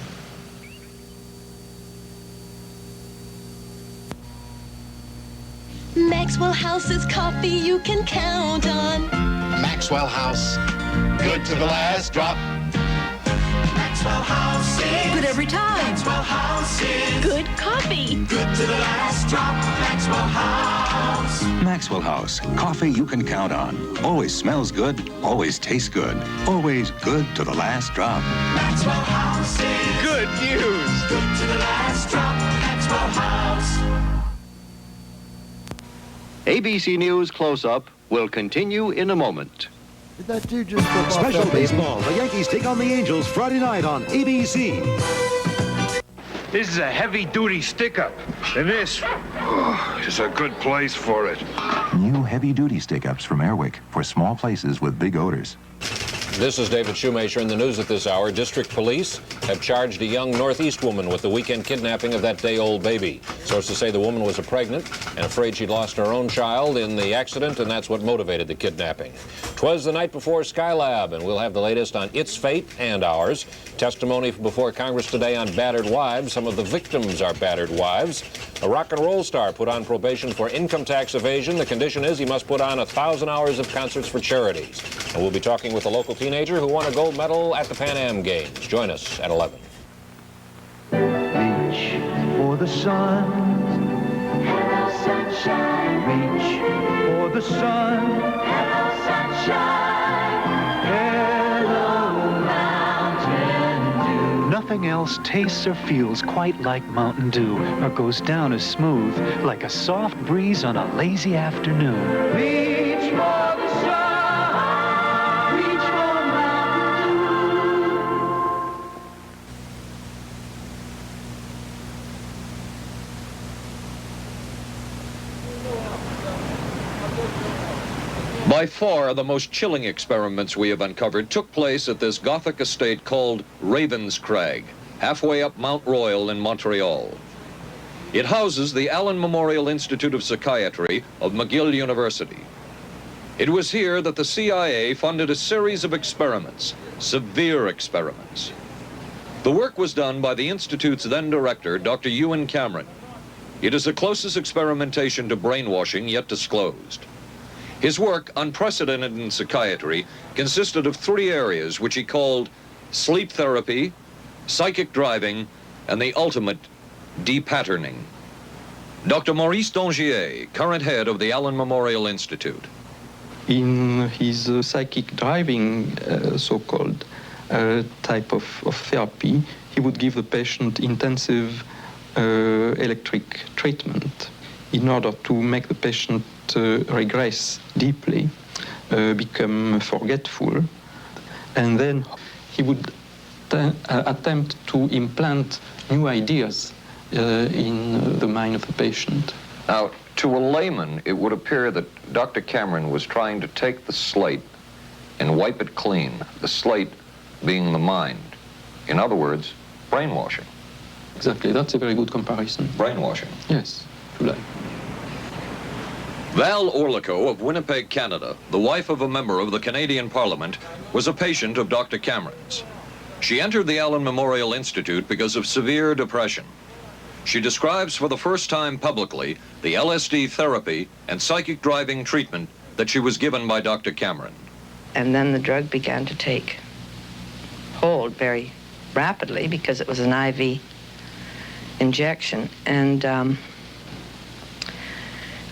Maxwell House's coffee you can count on.
Maxwell House, good to the last drop.
Maxwell House is good every time. Maxwell House is good coffee. Good to the last drop. Maxwell House.
Maxwell House, coffee you can count on. Always smells good, always tastes good, always good to the last drop.
Maxwell House is
good news.
Good to the last drop. Maxwell House.
ABC News Close-Up will continue in a moment.
Did that dude just flip off
Special
that baby?
baseball. The Yankees take on the Angels Friday night on ABC.
This is a heavy-duty stick-up, and this is a good place for it.
New heavy-duty stick-ups from Airwick for small places with big odors.
This is David Shoemaker in the news at this hour. District police have charged a young Northeast woman with the weekend kidnapping of that day-old baby. Sources say the woman was pregnant and afraid she'd lost her own child in the accident, and that's what motivated the kidnapping. 'Twas the night before Skylab, and we'll have the latest on its fate and ours. Testimony before Congress today on battered wives. Some of the victims are battered wives. A rock and roll star put on probation for income tax evasion. The condition is he must put on 1,000 hours of concerts for charities. And we'll be talking with a local teenager who won a gold medal at the Pan Am Games. Join us at 11.
Reach for the sun. Hello, sunshine. Reach for the sun. Hello, sunshine. Hello, Mountain Dew.
Nothing else tastes or feels quite like Mountain Dew, or goes down as smooth like a soft breeze on a lazy afternoon.
Reach for the sun. Reach for Mountain Dew.
By far, the most chilling experiments we have uncovered took place at this Gothic estate called Ravens Crag, halfway up Mount Royal in Montreal. It houses the Allen Memorial Institute of Psychiatry of McGill University. It was here that the CIA funded a series of experiments, severe experiments. The work was done by the Institute's then director, Dr. Ewan Cameron. It is the closest experimentation to brainwashing yet disclosed. His work, unprecedented in psychiatry, consisted of 3 areas which he called sleep therapy, psychic driving, and the ultimate depatterning. Dr. Maurice Dongier, current head of the Allen Memorial Institute.
In his psychic driving, so-called type of therapy, he would give the patient intensive electric treatment in order to make the patient regress deeply, become forgetful, and then he would attempt to implant new ideas in the mind of the patient.
Now, to a layman, it would appear that Dr. Cameron was trying to take the slate and wipe it clean, the slate being the mind. In other words, brainwashing.
Exactly, that's a very good comparison.
Brainwashing.
Yes, true.
Val Orlico of Winnipeg, Canada, the wife of a member of the Canadian Parliament, was a patient of Dr. Cameron's. She entered the Allen Memorial Institute because of severe depression. She describes for the first time publicly the LSD therapy and psychic driving treatment that she was given by Dr. Cameron.
And then the drug began to take hold very rapidly because it was an IV injection. And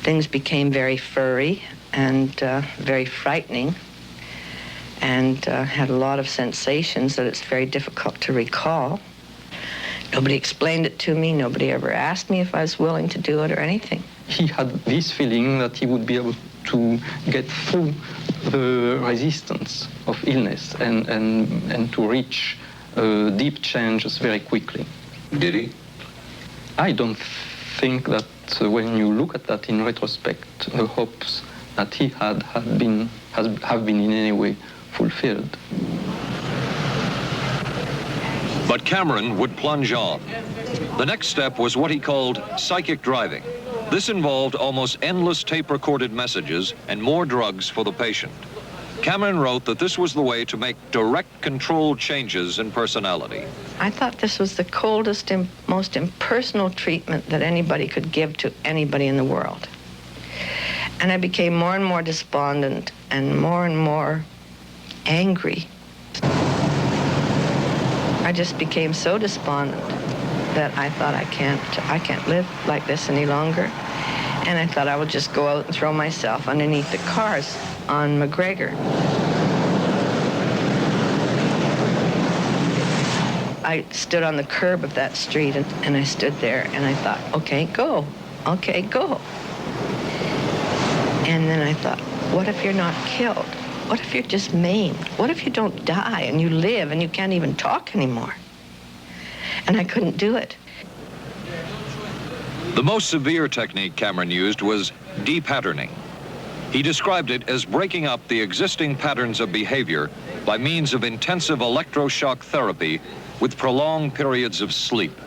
things became very furry and very frightening, and had a lot of sensations that it's very difficult to recall. Nobody explained it to me. Nobody ever asked me if I was willing to do it or anything.
He had this feeling that he would be able to get through the resistance of illness and to reach deep changes very quickly.
Did he?
I don't think that when you look at that in retrospect, the hopes that he had have been in any way fulfilled.
But Cameron would plunge on. The next step was what he called psychic driving. This involved almost endless tape-recorded messages and more drugs for the patient. Cameron wrote that this was the way to make direct controlled changes in personality.
I thought this was the coldest and most impersonal treatment that anybody could give to anybody in the world. And I became more and more despondent and more angry. I just became so despondent that I thought I can't live like this any longer. And I thought I would just go out and throw myself underneath the cars on McGregor. I stood on the curb of that street and I stood there and I thought, okay, go. Okay, go. And then I thought, what if you're not killed? What if you're just maimed? What if you don't die and you live and you can't even talk anymore? And I couldn't do it.
The most severe technique Cameron used was de-patterning. He described it as breaking up the existing patterns of behavior by means of intensive electroshock therapy with prolonged periods of sleep.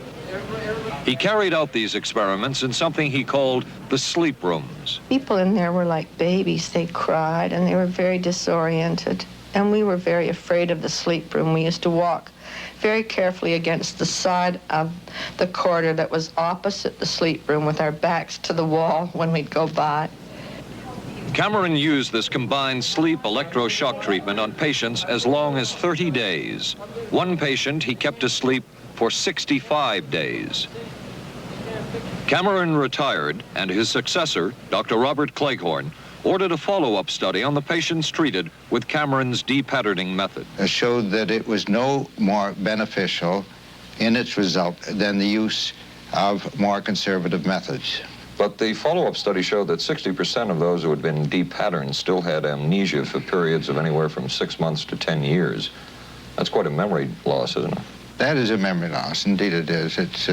He carried out these experiments in something he called the sleep rooms.
People in there were like babies. They cried and they were very disoriented. And we were very afraid of the sleep room. We used to walk very carefully against the side of the corridor that was opposite the sleep room with our backs to the wall when we'd go by.
Cameron used this combined sleep electroshock treatment on patients as long as 30 days. One patient he kept asleep for 65 days. Cameron retired, and his successor, Dr. Robert Cleghorn, ordered a follow-up study on the patients treated with Cameron's de-patterning method.
Showed that it was no more beneficial in its result than the use of more conservative methods.
But the follow-up study showed that 60% of those who had been de-patterned still had amnesia for periods of anywhere from 6 months to 10 years. That's quite a memory loss, isn't it?
That is a memory loss, indeed it is. It's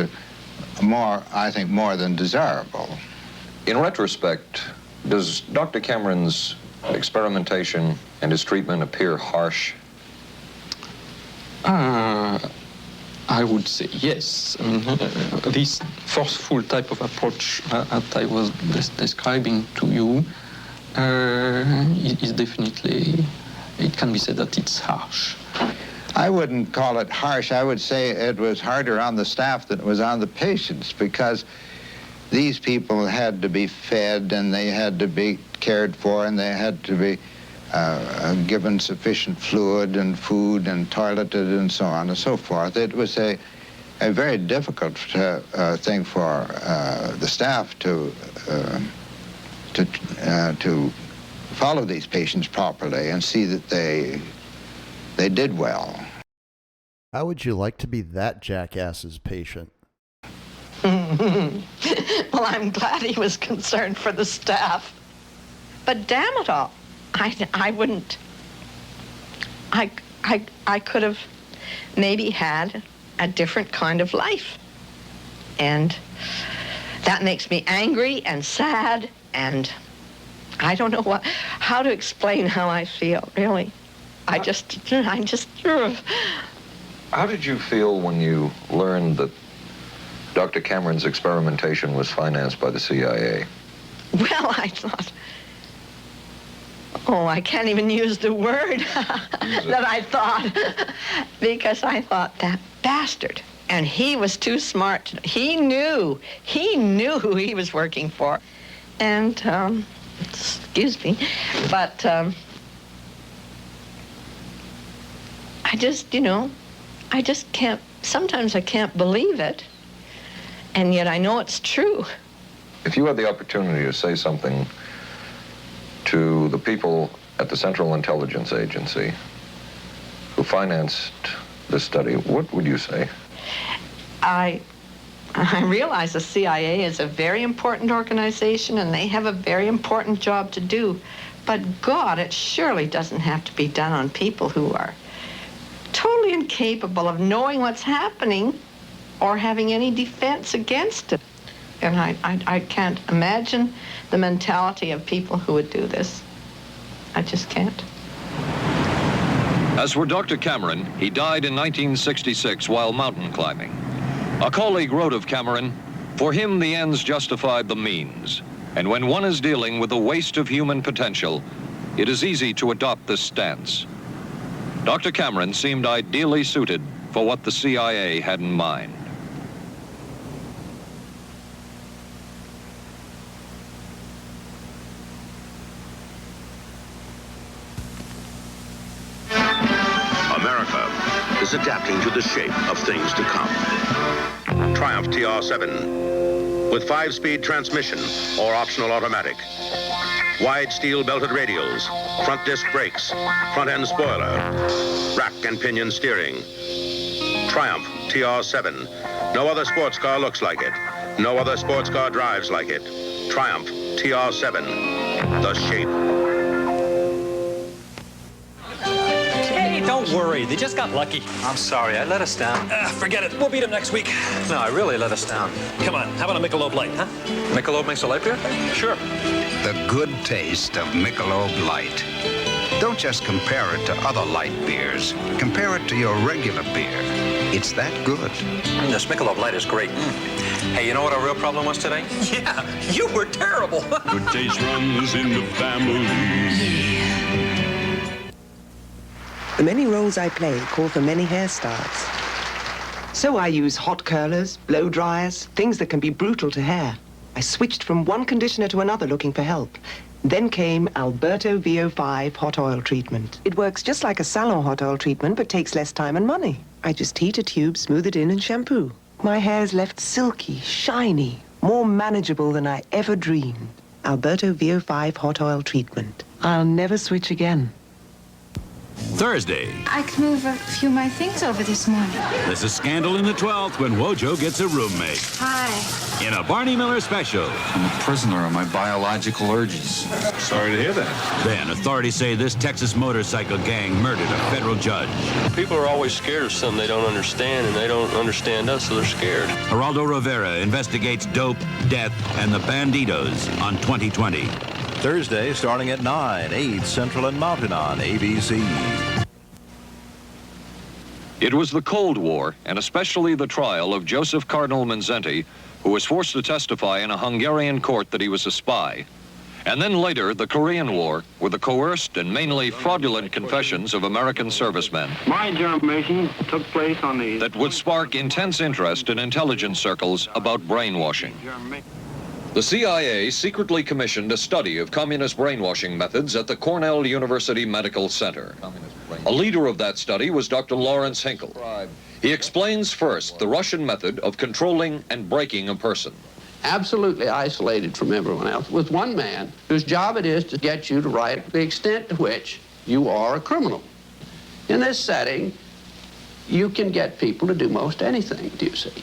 I think, more than desirable.
In retrospect, does Dr. Cameron's experimentation and his treatment appear harsh?
I would say yes. I mean, this forceful type of approach that I was describing to you is definitely, it can be said that it's harsh.
I wouldn't call it harsh. I would say it was harder on the staff than it was on the patients, because these people had to be fed and they had to be cared for and they had to be given sufficient fluid and food and toileted and so on and so forth. It was a very difficult thing for the staff to follow these patients properly and see that they did well.
How would you like to be that jackass's patient?
Well, I'm glad he was concerned for the staff. But damn it all, I wouldn't. I could have maybe had a different kind of life. And that makes me angry and sad, and I don't know how to explain how I feel, really. I just.
How did you feel when you learned that Dr. Cameron's experimentation was financed by the CIA?
Well, I thought, I can't even use the word that I thought, because I thought, that bastard. And he was too smart. He knew who he was working for. And, excuse me, but I just can't, sometimes I can't believe it, and yet I know it's true.
If you had the opportunity to say something to the people at the Central Intelligence Agency who financed this study, what would you say?
I realize the CIA is a very important organization and they have a very important job to do, but God, it surely doesn't have to be done on people who are totally incapable of knowing what's happening or having any defense against it. And I can't imagine the mentality of people who would do this. I just can't.
As for Dr. Cameron, he died in 1966 while mountain climbing. A colleague wrote of Cameron, "For him, the ends justified the means. And when one is dealing with the waste of human potential, it is easy to adopt this stance." Dr. Cameron seemed ideally suited for what the CIA had in mind.
America is adapting to the shape of things to come. Triumph TR7 with 5-speed transmission or optional automatic. Wide steel belted radials, front disc brakes, front end spoiler, rack and pinion steering. Triumph TR7. No other sports car looks like it. No other sports car drives like it. Triumph TR7. The shape.
Hey, don't worry. They just got lucky. I'm sorry. I let us down. Forget it. We'll beat them next week. No, I really let us down. Come on. How about a Michelob Light, huh? Michelob makes a light beer? Sure.
The good taste of Michelob Light. Don't just compare it to other light beers. Compare it to your regular beer. It's that good.
This Michelob Light is great. Hey, you know what our real problem was today? Yeah, you were terrible.
Good taste runs in the family.
The many roles I play call for many hairstyles. So I use hot curlers, blow dryers, things that can be brutal to hair. I switched from one conditioner to another looking for help. Then came Alberto VO5 hot oil treatment. It works just like a salon hot oil treatment, but takes less time and money. I just heat a tube, smooth it in, and shampoo. My hair's left silky, shiny, more manageable than I ever dreamed. Alberto VO5 hot oil treatment. I'll never switch again.
Thursday.
I can move a few of my things over this morning.
There's a scandal in the 12th when Wojo gets a roommate.
Hi.
In a Barney Miller special.
I'm a prisoner of my biological urges.
Sorry to hear that. Then authorities say this Texas motorcycle gang murdered a federal judge.
People are always scared of something they don't understand, and they don't understand us, so they're scared.
Geraldo Rivera investigates dope, death, and the banditos on 2020.
Thursday, starting at 9, 8 Central and Mountain on ABC.
It was the Cold War, and especially the trial of Joseph Cardinal Mindszenty, who was forced to testify in a Hungarian court that he was a spy. And then later, the Korean War, with the coerced and mainly fraudulent confessions of American servicemen.
My germination took place on the...
That would spark intense interest in intelligence circles about brainwashing. The CIA secretly commissioned a study of communist brainwashing methods at the Cornell University Medical Center. A leader of that study was Dr. Lawrence Hinkle. He explains first the Russian method of controlling and breaking a person.
Absolutely isolated from everyone else, with one man whose job it is to get you to write the extent to which you are a criminal. In this setting, you can get people to do most anything, do you see?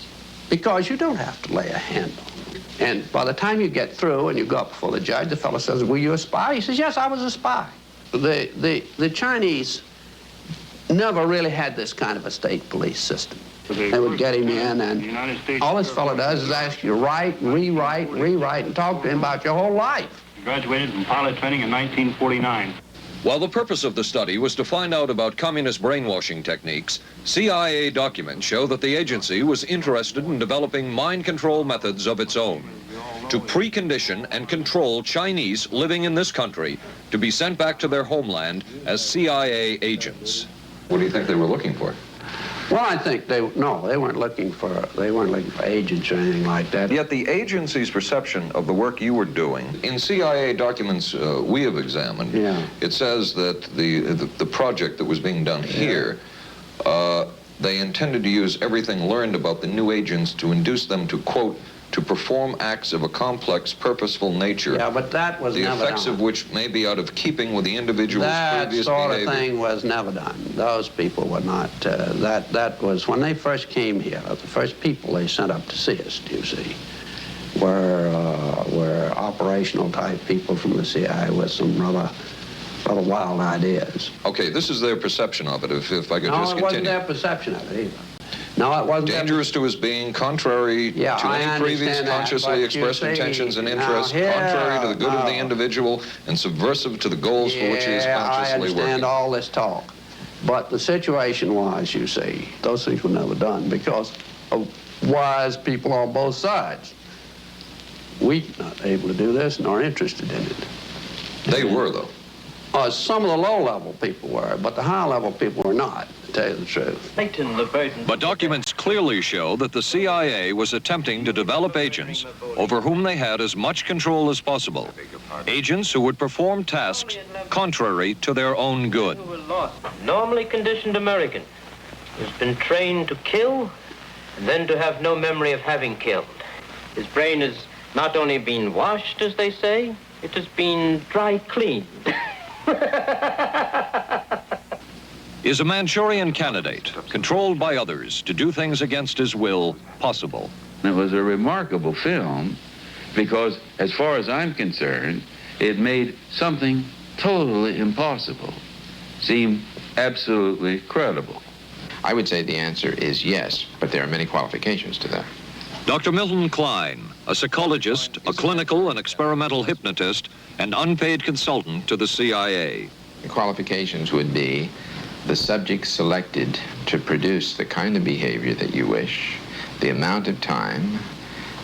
Because you don't have to lay a hand on them. And by the time you get through and you go up before the judge, the fellow says, "Were you a spy?" He says, "Yes, I was a spy." The Chinese never really had this kind of a state police system. They would get him in, and all this fellow does is ask you to write, rewrite, and talk to him about your whole life.
Graduated from pilot training in 1949.
While the purpose of the study was to find out about communist brainwashing techniques, CIA documents show that the agency was interested in developing mind control methods of its own to precondition and control Chinese living in this country to be sent back to their homeland as CIA agents. What do you think they were looking for?
Well, I think they weren't looking for agents or anything like that.
Yet the agency's perception of the work you were doing, in CIA documents we have examined, it says that the project that was being done here, they intended to use everything learned about the new agents to induce them to, quote, to perform acts of a complex, purposeful nature.
Yeah, but that was never done.
The effects of which may be out of keeping with the individual's previous
behavior. That sort of thing was never done. Those people were not, that was, when they first came here, the first people they sent up to see us, you see, were operational type people from the CIA with some rather wild ideas.
Okay, this is their perception of it, if I could just continue.
No, it wasn't their perception of it either. No, it wasn't
dangerous to his being, contrary to any previous consciously expressed intentions and interests, contrary to the good of the individual, and subversive to the goals for which he is consciously working.
I understand all this talk. But the situation was, you see, those things were never done because of wise people on both sides. We're not able to do this nor interested in it.
They were, though.
Some of the low-level people were, but the high-level people were not, to tell you the truth.
But documents clearly show that the CIA was attempting to develop agents over whom they had as much control as possible. Agents who would perform tasks contrary to their own good.
Normally conditioned American who's been trained to kill and then to have no memory of having killed. His brain has not only been washed, as they say, it has been dry cleaned.
Is a Manchurian candidate, controlled by others to do things against his will, possible?
It was a remarkable film because, as far as I'm concerned, it made something totally impossible seem absolutely credible.
I would say the answer is yes, but there are many qualifications to that.
Dr. Milton Klein, a psychologist, a clinical and experimental hypnotist, and unpaid consultant to the CIA.
The qualifications would be the subject selected to produce the kind of behavior that you wish, the amount of time,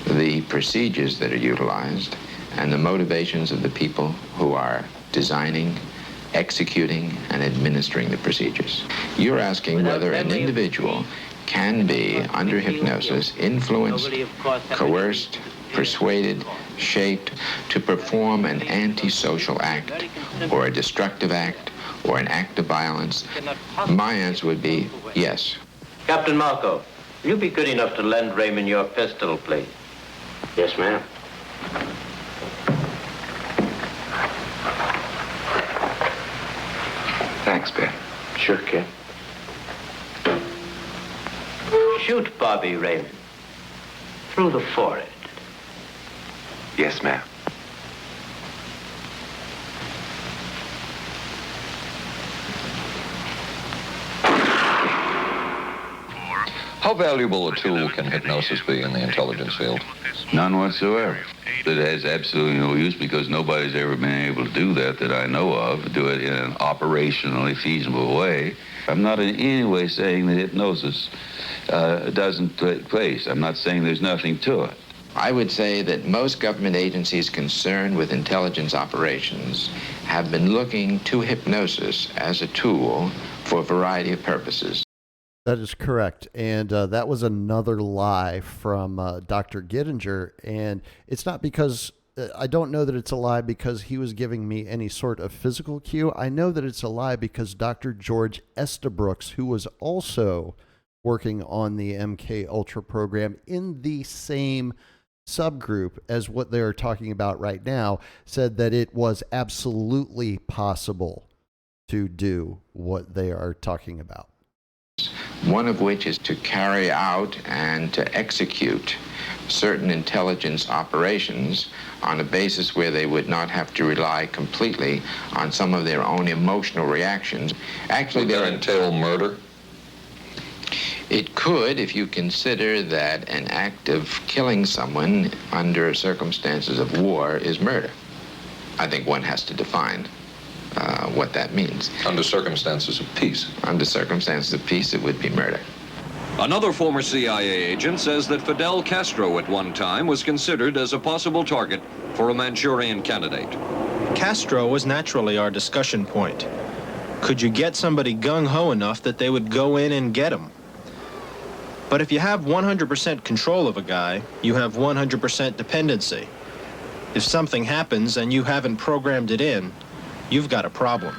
the procedures that are utilized, and the motivations of the people who are designing, executing, and administering the procedures. You're asking whether an individual can be, under hypnosis, influenced, coerced, persuaded, shaped to perform an antisocial act, or a destructive act, or an act of violence. My answer would be yes.
Captain Marco, will you be good enough to lend Raymond your pistol, please? Yes, ma'am.
Thanks, Ben.
Sure, kid. Shoot Bobby Raymond. Through the forehead.
Yes, ma'am.
How valuable a tool can hypnosis be in the intelligence field?
None whatsoever. It has absolutely no use because nobody's ever been able to do that I know of, do it in an operationally feasible way. I'm not in any way saying that hypnosis doesn't take place. I'm not saying there's nothing to it.
I would say that most government agencies concerned with intelligence operations have been looking to hypnosis as a tool for a variety of purposes.
That is correct. And that was another lie from Dr. Gittinger. And it's not because, I don't know that it's a lie because he was giving me any sort of physical cue. I know that it's a lie because Dr. George Estabrooks, who was also working on the MK Ultra program in the same subgroup as what they're talking about right now, said that it was absolutely possible to do what they are talking about.
One of which is to carry out and to execute certain intelligence operations on a basis where they would not have to rely completely on some of their own emotional reactions. Actually,
would that entail murder?
It could, if you consider that an act of killing someone under circumstances of war is murder. I think one has to define what that means.
Under circumstances of peace.
Under circumstances of peace, it would be murder.
Another former CIA agent says that Fidel Castro at one time was considered as a possible target for a Manchurian candidate.
Castro was naturally our discussion point. Could you get somebody gung-ho enough that they would go in and get him? But if you have 100% control of a guy, you have 100% dependency. If something happens and you haven't programmed it in, you've got a problem.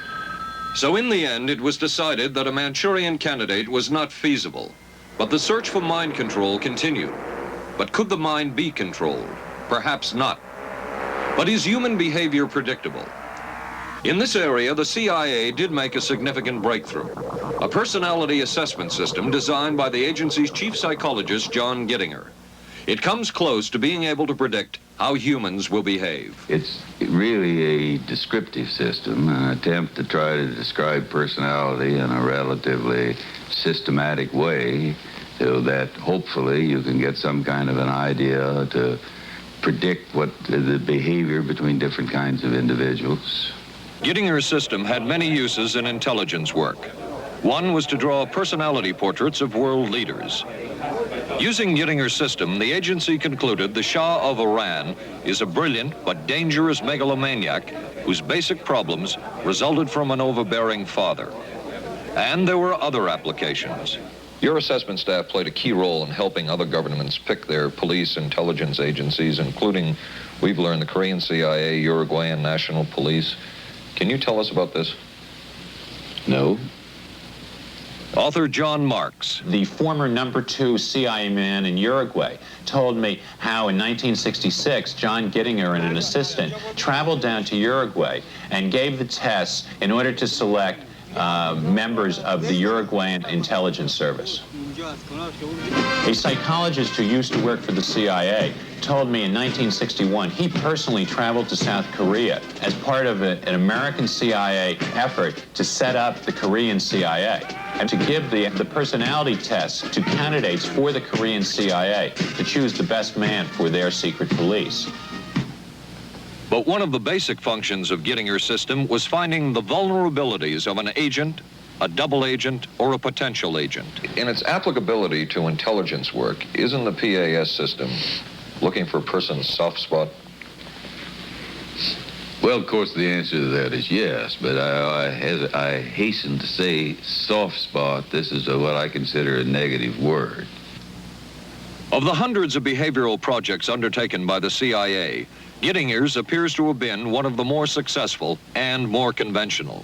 So in the end, it was decided that a Manchurian candidate was not feasible. But the search for mind control continued. But could the mind be controlled? Perhaps not. But is human behavior predictable? In this area, the CIA did make a significant breakthrough. A personality assessment system designed by the agency's chief psychologist, John Gittinger. It comes close to being able to predict how humans will behave.
It's really a descriptive system, an attempt to try to describe personality in a relatively systematic way so that hopefully you can get some kind of an idea to predict what the behavior between different kinds of individuals.
Gittinger's system had many uses in intelligence work. One was to draw personality portraits of world leaders. Using Gittinger's system, the agency concluded the Shah of Iran is a brilliant but dangerous megalomaniac whose basic problems resulted from an overbearing father. And there were other applications. Your assessment staff played a key role in helping other governments pick their police intelligence agencies, including, we've learned, the Korean CIA, Uruguayan National Police. Can you tell us about this?
No.
Author John Marks.
The former #2 CIA man in Uruguay told me how in 1966, John Gittinger and an assistant traveled down to Uruguay and gave the tests in order to select members of the Uruguayan intelligence service. A psychologist who used to work for the CIA told me in 1961 he personally traveled to South Korea as part of an American CIA effort to set up the Korean CIA and to give the personality tests to candidates for the Korean CIA to choose the best man for their secret police.
But one of the basic functions of Gittinger's system was finding the vulnerabilities of an agent, a double agent, or a potential agent. In its applicability to intelligence work, isn't the PAS system looking for a person's soft spot?
Well, of course, the answer to that is yes, but I hasten to say soft spot. This is what I consider a negative word.
Of the hundreds of behavioral projects undertaken by the CIA, Gittinger's appears to have been one of the more successful and more conventional.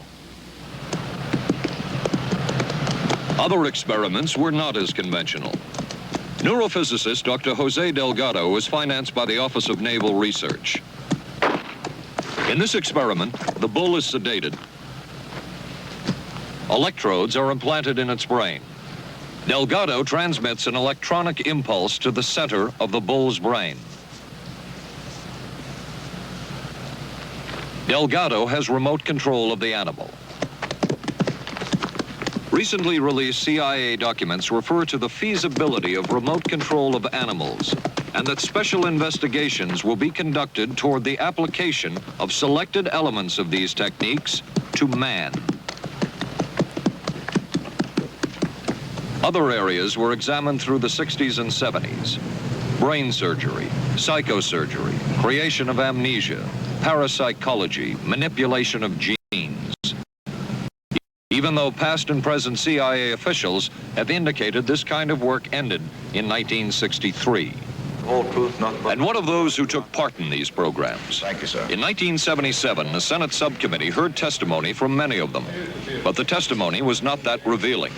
Other experiments were not as conventional. Neurophysicist Dr. Jose Delgado was financed by the Office of Naval Research. In this experiment, the bull is sedated. Electrodes are implanted in its brain. Delgado transmits an electronic impulse to the center of the bull's brain. Delgado has remote control of the animal. Recently released CIA documents refer to the feasibility of remote control of animals, and that special investigations will be conducted toward the application of selected elements of these techniques to man. Other areas were examined through the 60s and 70s. Brain surgery, psychosurgery, creation of amnesia, parapsychology, manipulation of genes. Even though past and present CIA officials have indicated this kind of work ended in 1963.
All truth, nothing but...
And one of those who took part in these programs.
Thank you, sir.
In 1977, the Senate subcommittee heard testimony from many of them, but the testimony was not that revealing.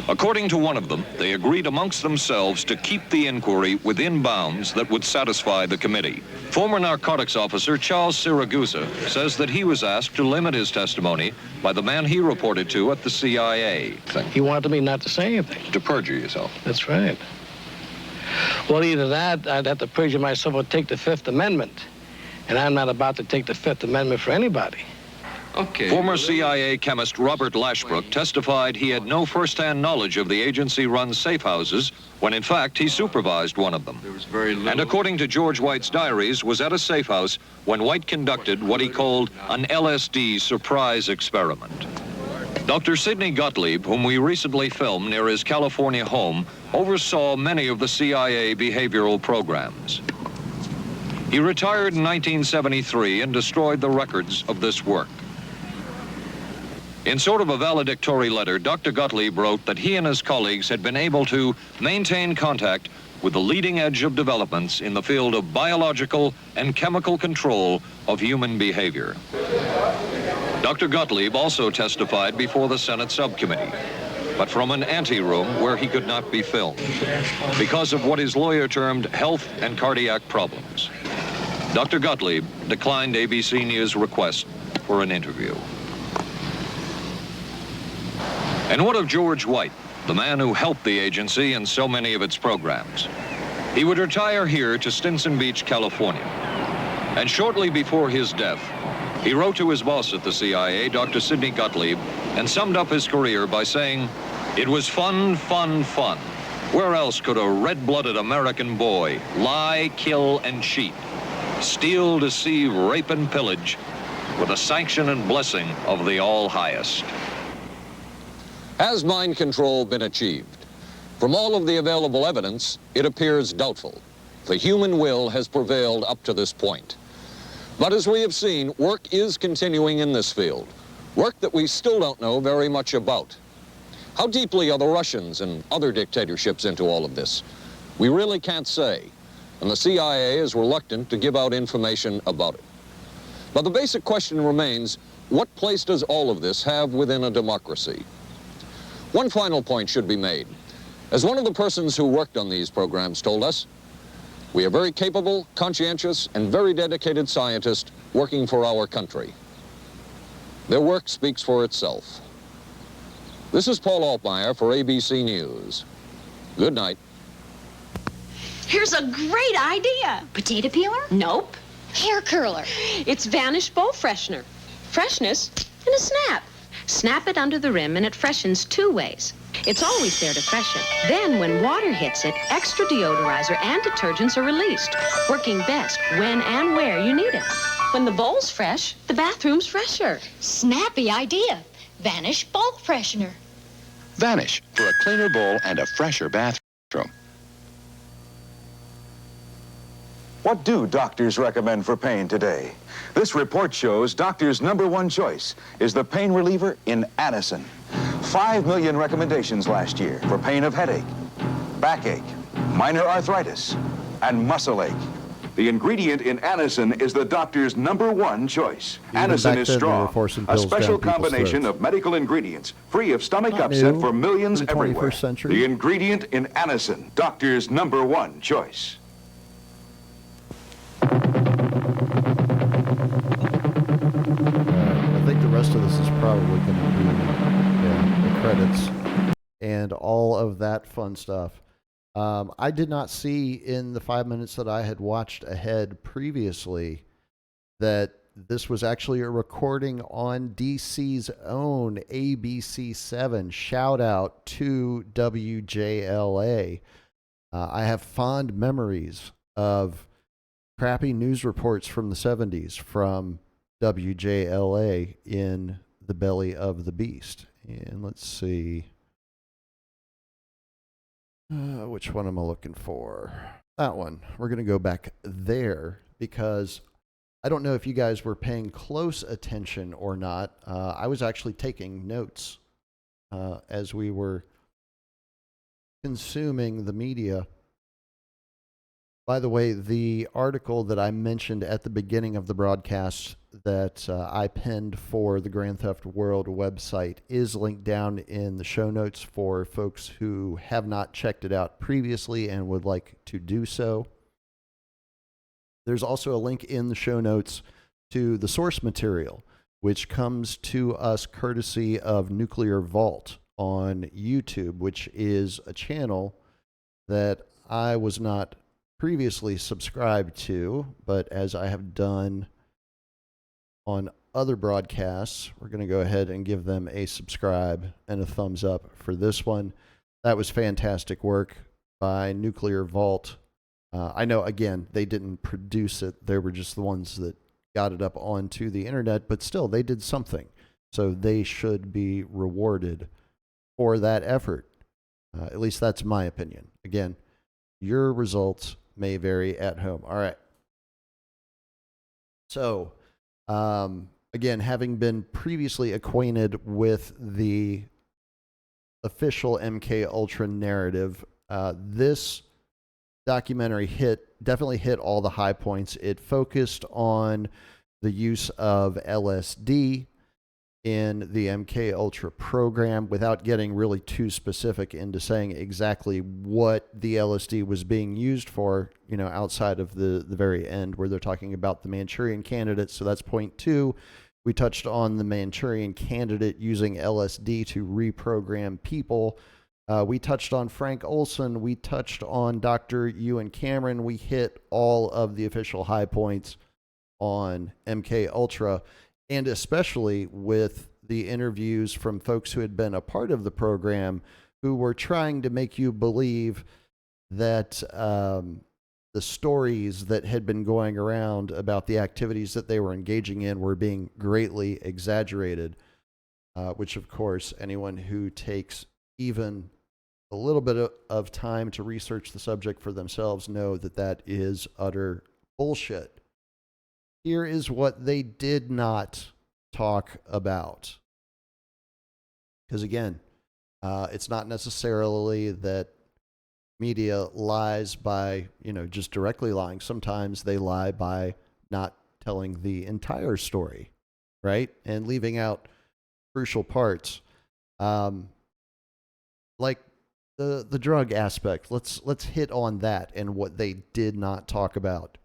According to one of them, they agreed amongst themselves to keep the inquiry within bounds that would satisfy the committee. Former narcotics officer Charles Siragusa says that he was asked to limit his testimony by the man he reported to at the CIA.
He wanted me not to say anything.
To perjure yourself.
That's right. Well, either that, I'd have to perjure myself or take the Fifth Amendment. And I'm not about to take the Fifth Amendment for anybody.
Okay. Former CIA chemist Robert Lashbrook testified he had no first-hand knowledge of the agency-run safe houses when, in fact, he supervised one of them.
There was very little.
And according to George White's diaries, was at a safe house when White conducted what he called an LSD surprise experiment. Dr. Sidney Gottlieb, whom we recently filmed near his California home, oversaw many of the CIA behavioral programs. He retired in 1973 and destroyed the records of this work. In sort of a valedictory letter, Dr. Gottlieb wrote that he and his colleagues had been able to maintain contact with the leading edge of developments in the field of biological and chemical control of human behavior. Dr. Gottlieb also testified before the Senate subcommittee, but from an anteroom where he could not be filmed because of what his lawyer termed health and cardiac problems. Dr. Gottlieb declined ABC News' request for an interview. And what of George White, the man who helped the agency in so many of its programs? He would retire here to Stinson Beach, California. And shortly before his death, he wrote to his boss at the CIA, Dr. Sidney Gottlieb, and summed up his career by saying, "It was fun, fun, fun. Where else could a red-blooded American boy lie, kill, and cheat, steal, deceive, rape, and pillage with the sanction and blessing of the All-Highest? Has mind control been achieved? From all of the available evidence, it appears doubtful. The human will has prevailed up to this point. But as we have seen, work is continuing in this field, work that we still don't know very much about. How deeply are the Russians and other dictatorships into all of this? We really can't say, and the CIA is reluctant to give out information about it. But the basic question remains, what place does all of this have within a democracy? One final point should be made. As one of the persons who worked on these programs told us, we are very capable, conscientious, and very dedicated scientists working for our country. Their work speaks for itself. This is Paul Altmeyer for ABC News. Good night.
Here's a great idea.
Potato peeler?
Nope.
Hair curler.
It's Vanish Bowl Freshener. Freshness in a snap. Snap it under the rim and it freshens 2 ways. It's always there to freshen. Then when water hits it, extra deodorizer and detergents are released, working best when and where you need it. When the bowl's fresh, the bathroom's fresher.
Snappy idea. Vanish bowl freshener.
Vanish for a cleaner bowl and a fresher bathroom.
What do doctors recommend for pain today? This report shows doctors' #1 choice is the pain reliever in Anacin. 5 million recommendations last year for pain of headache, backache, minor arthritis, and muscle ache. The ingredient in Anacin is the doctor's #1 choice.
Even
Anacin
back
is
then, they were
strong,
forcing
a
pills
special
down people's
combination
throats.
of medical ingredients, free of stomach
Not
upset
new.
for millions
In the
everywhere.
21st century.
The ingredient in Anacin, doctor's #1 choice.
I think the rest of this is probably going to be the credits and all of that fun stuff. I did not see in the 5 minutes that I had watched ahead previously that this was actually a recording on DC's own ABC7. Shout out to WJLA. I have fond memories of crappy news reports from the 70s from WJLA in the belly of the beast. And let's see. Which one am I looking for? That one. We're going to go back there because I don't know if you guys were paying close attention or not. I was actually taking notes as we were consuming the media. By the way, the article that I mentioned at the beginning of the broadcast that I penned for the Grand Theft World website is linked down in the show notes for folks who have not checked it out previously and would like to do so. There's also a link in the show notes to the source material, which comes to us courtesy of Nuclear Vault on YouTube, which is a channel that I was not previously subscribed to, but as I have done on other broadcasts, we're going to go ahead and give them a subscribe and a thumbs up for this one. That was fantastic work by Nuclear Vault. I know, again, they didn't produce it. They were just the ones that got it up onto the internet, but still, they did something. So they should be rewarded for that effort. At least that's my opinion. Again, your results may vary at home. All right. So, again, having been previously acquainted with the official MK Ultra narrative, this documentary definitely hit all the high points. It focused on the use of LSD in the MK Ultra program without getting really too specific into saying exactly what the LSD was being used for, you know, outside of the very end where they're talking about the Manchurian Candidate. So that's point 2. We touched on the Manchurian Candidate using LSD to reprogram people. We touched on Frank Olson. We touched on Dr. Ewan Cameron. We hit all of the official high points on MK Ultra, and especially with the interviews from folks who had been a part of the program who were trying to make you believe that the stories that had been going around about the activities that they were engaging in were being greatly exaggerated, which, of course, anyone who takes even a little bit of time to research the subject for themselves know that that is utter bullshit. Here is what they did not talk about. Because again, it's not necessarily that media lies by, just directly lying. Sometimes they lie by not telling the entire story, right? And leaving out crucial parts. Like the drug aspect. Let's hit on that and what they did not talk about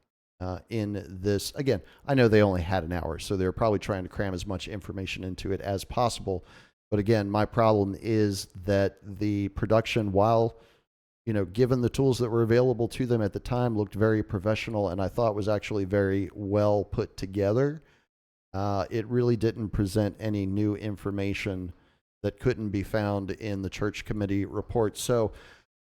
in this. Again, I know they only had an hour, so they're probably trying to cram as much information into it as possible. But again, my problem is that the production, while given the tools that were available to them at the time, looked very professional, and I thought was actually very well put together. It really didn't present any new information that couldn't be found in the church committee report. So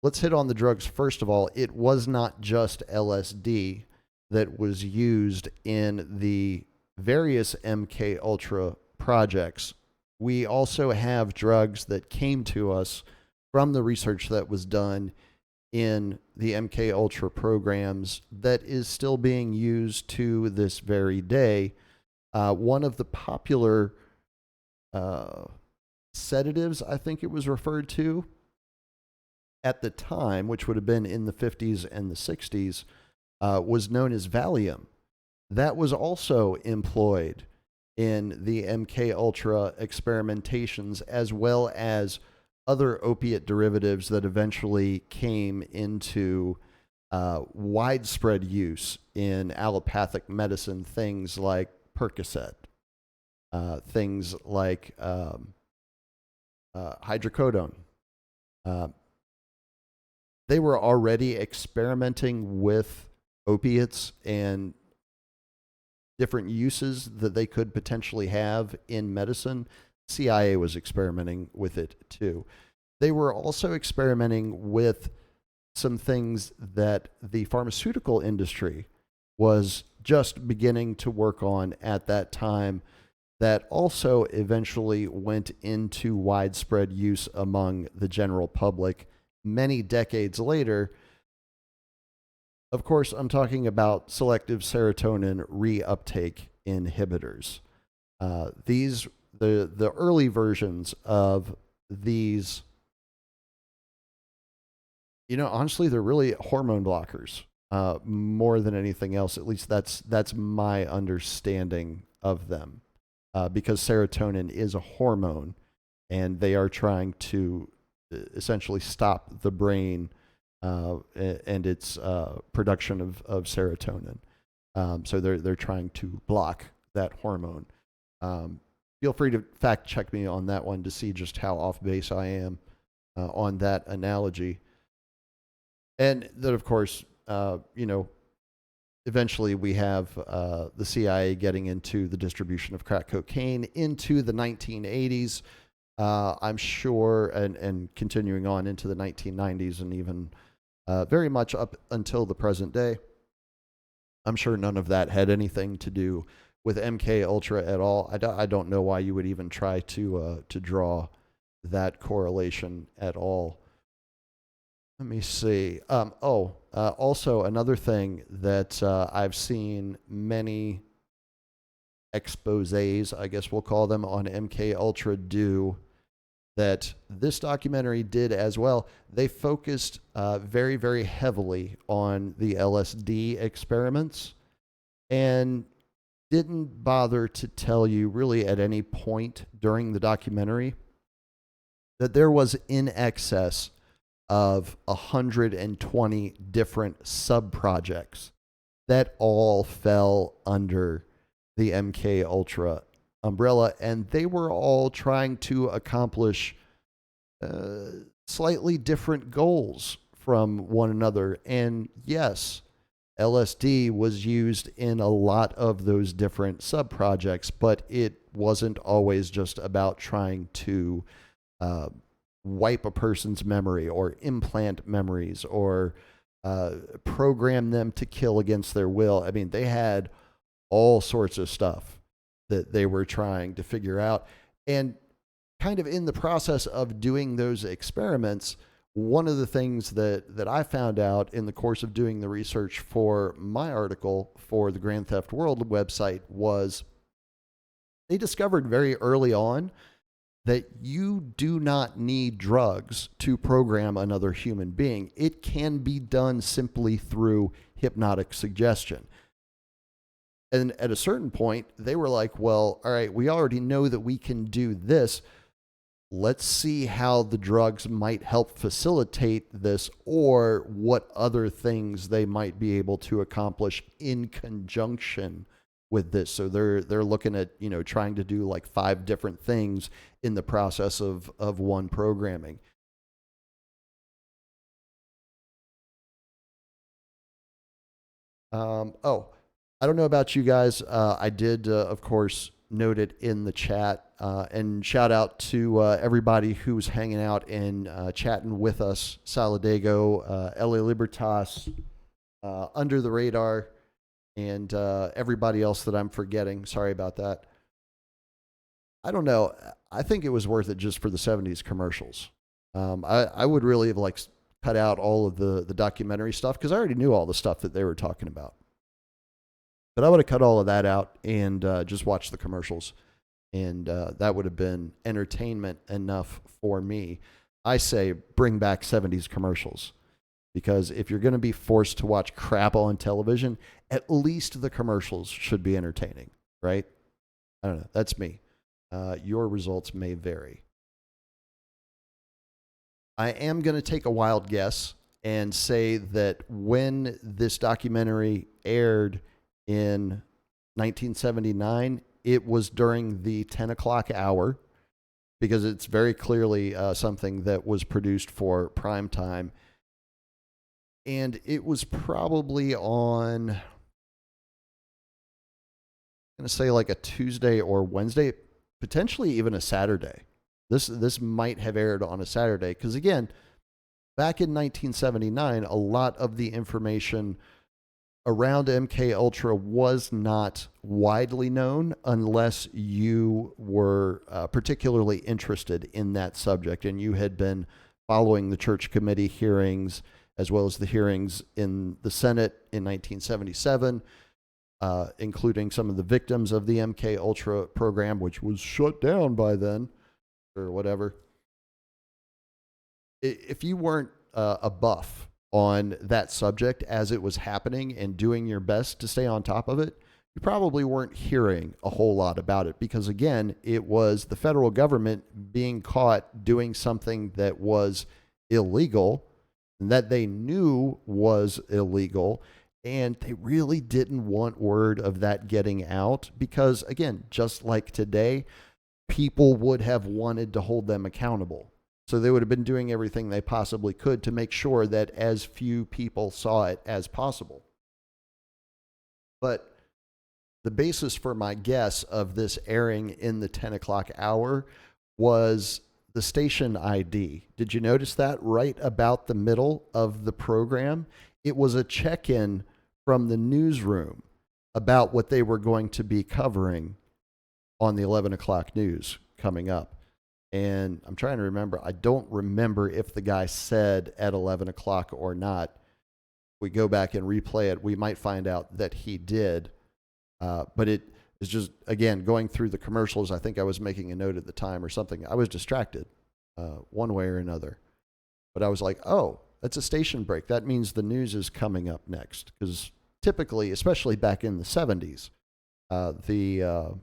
let's hit on the drugs first of all. It was not just LSD that was used in the various MK Ultra projects. We also have drugs that came to us from the research that was done in the MK Ultra programs that is still being used to this very day. One of the popular sedatives, I think it was referred to at the time, which would have been in the 50s and the 60s, was known as Valium. That was also employed in the MK Ultra experimentations, as well as other opiate derivatives that eventually came into widespread use in allopathic medicine, things like Percocet, things like hydrocodone. They were already experimenting with opiates and different uses that they could potentially have in medicine. CIA was experimenting with it too. They were also experimenting with some things that the pharmaceutical industry was just beginning to work on at that time, that also eventually went into widespread use among the general public many decades later. Of course, I'm talking about selective serotonin reuptake inhibitors. The early versions of these, honestly, they're really hormone blockers more than anything else. At least that's my understanding of them, because serotonin is a hormone, and they are trying to essentially stop the brain and its production of serotonin. So they're trying to block that hormone. Feel free to fact check me on that one to see just how off base I am on that analogy. And then, of course, eventually we have the CIA getting into the distribution of crack cocaine into the 1980s. I'm sure, and continuing on into the 1990s and even very much up until the present day. I'm sure none of that had anything to do with MK Ultra at all. I don't know why you would even try to draw that correlation at all. Let me see. Also another thing that I've seen many exposés, I guess we'll call them, on MK Ultra do, that this documentary did as well. They focused very, very heavily on the LSD experiments and didn't bother to tell you really at any point during the documentary that there was in excess of 120 different sub-projects that all fell under the MK Ultra umbrella, and they were all trying to accomplish slightly different goals from one another. And yes, LSD was used in a lot of those different sub-projects, but it wasn't always just about trying to wipe a person's memory or implant memories or program them to kill against their will. I mean, they had all sorts of stuff that they were trying to figure out. And kind of in the process of doing those experiments, one of the things that I found out in the course of doing the research for my article for the Grand Theft World website was they discovered very early on that you do not need drugs to program another human being. It can be done simply through hypnotic suggestion. And at a certain point, they were like, well, all right, we already know that we can do this. Let's see how the drugs might help facilitate this, or what other things they might be able to accomplish in conjunction with this. So they're looking at, trying to do like 5 different things in the process of one programming. I don't know about you guys. I did, of course, note it in the chat, and shout out to everybody who was hanging out and chatting with us. Saladego, LA Libertas, Under the Radar, and everybody else that I'm forgetting. Sorry about that. I don't know. I think it was worth it just for the 70s commercials. I would really have cut out all of the documentary stuff because I already knew all the stuff that they were talking about. But I would have cut all of that out and just watched the commercials. And that would have been entertainment enough for me. I say bring back 70s commercials. Because if you're going to be forced to watch crap on television, at least the commercials should be entertaining, right? I don't know. That's me. Your results may vary. I am going to take a wild guess and say that when this documentary aired in 1979, it was during the 10 o'clock hour, because it's very clearly something that was produced for prime time. And it was probably on, I'm going to say like a Tuesday or Wednesday, potentially even a Saturday. This might have aired on a Saturday because, again, back in 1979, a lot of the information around MK Ultra was not widely known unless you were particularly interested in that subject and you had been following the church committee hearings as well as the hearings in the Senate in 1977, including some of the victims of the MK Ultra program, which was shut down by then or whatever. If you weren't a buff on that subject as it was happening and doing your best to stay on top of it, you probably weren't hearing a whole lot about it because, again, it was the federal government being caught doing something that was illegal and that they knew was illegal, and they really didn't want word of that getting out because, again, just like today, people would have wanted to hold them accountable. So they would have been doing everything they possibly could to make sure that as few people saw it as possible. But the basis for my guess of this airing in the 10 o'clock hour was the station ID. Did you notice that right about the middle of the program? It was a check-in from the newsroom about what they were going to be covering on the 11 o'clock news coming up. And I'm trying to remember. I don't remember if the guy said at 11 o'clock or not. If we go back and replay it, we might find out that he did. But it is just, again, going through the commercials, I think I was making a note at the time or something. I was distracted one way or another. But I was like, oh, that's a station break. That means the news is coming up next. Because typically, especially back in the 70s, the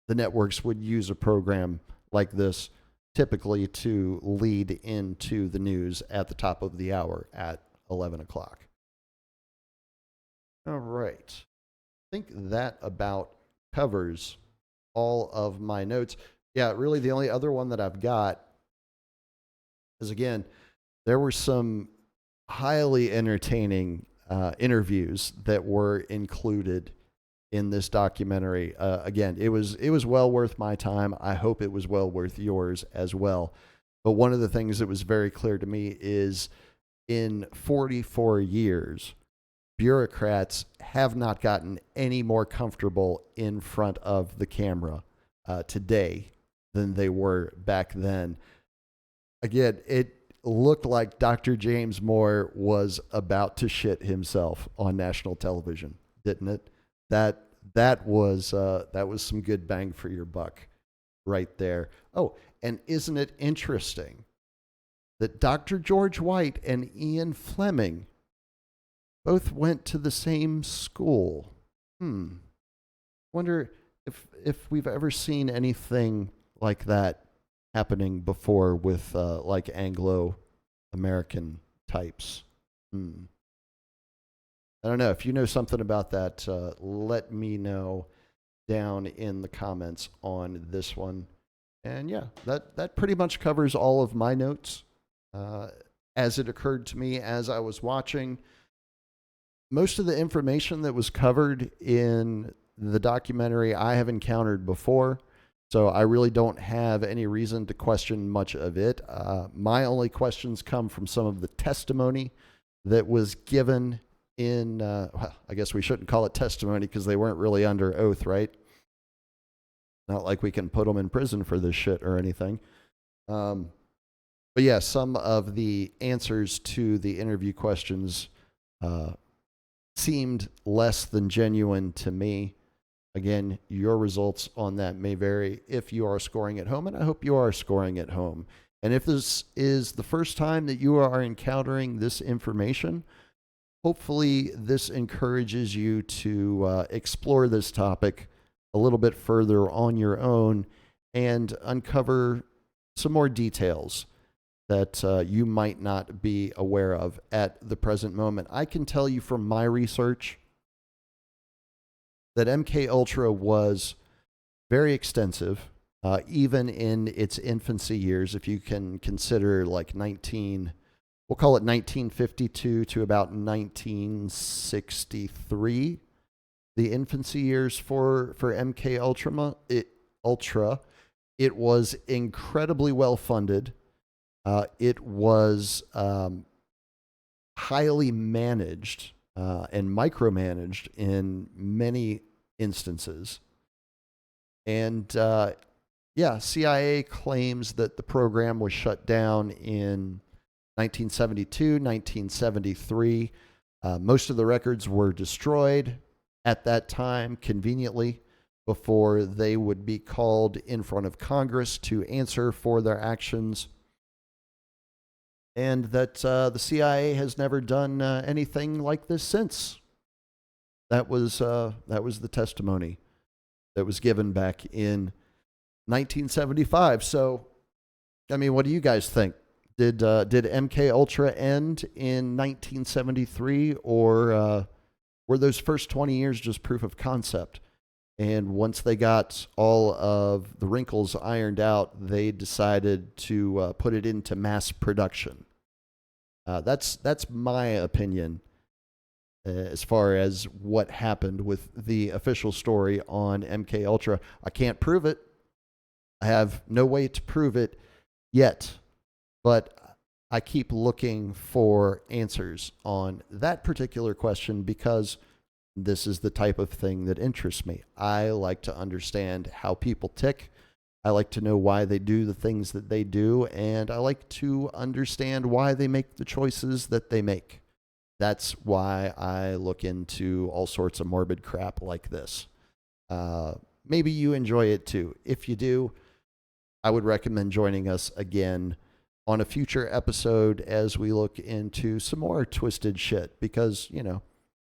networks would use a program like this typically to lead into the news at the top of the hour at 11 o'clock. All right. I think that about covers all of my notes. Yeah, really the only other one that I've got is, again, there were some highly entertaining interviews that were included in this documentary. Again, it was well worth my time. I hope it was well worth yours as well. But one of the things that was very clear to me is in 44 years, bureaucrats have not gotten any more comfortable in front of the camera today than they were back then. Again, it looked like Dr. James Moore was about to shit himself on national television, didn't it? That was some good bang for your buck right there. Oh, and isn't it interesting that Dr. George White and Ian Fleming both went to the same school? Wonder if we've ever seen anything like that happening before with like Anglo-American types. I don't know. If you know something about that, let me know down in the comments on this one. And yeah, that pretty much covers all of my notes as it occurred to me as I was watching. Most of the information that was covered in the documentary I have encountered before, so I really don't have any reason to question much of it. My only questions come from some of the testimony that was given in, well, I guess we shouldn't call it testimony because they weren't really under oath, right? Not like we can put them in prison for this shit or anything. But yeah, some of the answers to the interview questions seemed less than genuine to me. Again, your results on that may vary if you are scoring at home, and I hope you are scoring at home. And if this is the first time that you are encountering this information, hopefully this encourages you to explore this topic a little bit further on your own and uncover some more details that you might not be aware of at the present moment. I can tell you from my research that MK Ultra was very extensive, even in its infancy years. If you can consider like we'll call it 1952 to about 1963, the infancy years for MK Ultra, it was incredibly well funded. It was highly managed and micromanaged in many instances. And yeah, CIA claims that the program was shut down in 1972, 1973. Most of the records were destroyed at that time, conveniently, before they would be called in front of Congress to answer for their actions. And that the CIA has never done anything like this since. That was the testimony that was given back in 1975. So, I mean, what do you guys think? Did MK Ultra end in 1973, or were those first 20 years just proof of concept? And once they got all of the wrinkles ironed out, they decided to put it into mass production. That's my opinion as far as what happened with the official story on MK Ultra. I can't prove it. I have no way to prove it yet, but I keep looking for answers on that particular question because this is the type of thing that interests me. I like to understand how people tick. I like to know why they do the things that they do, and I like to understand why they make the choices that they make. That's why I look into all sorts of morbid crap like this. Maybe you enjoy it too. If you do, I would recommend joining us again on a future episode as we look into some more twisted shit, because, you know,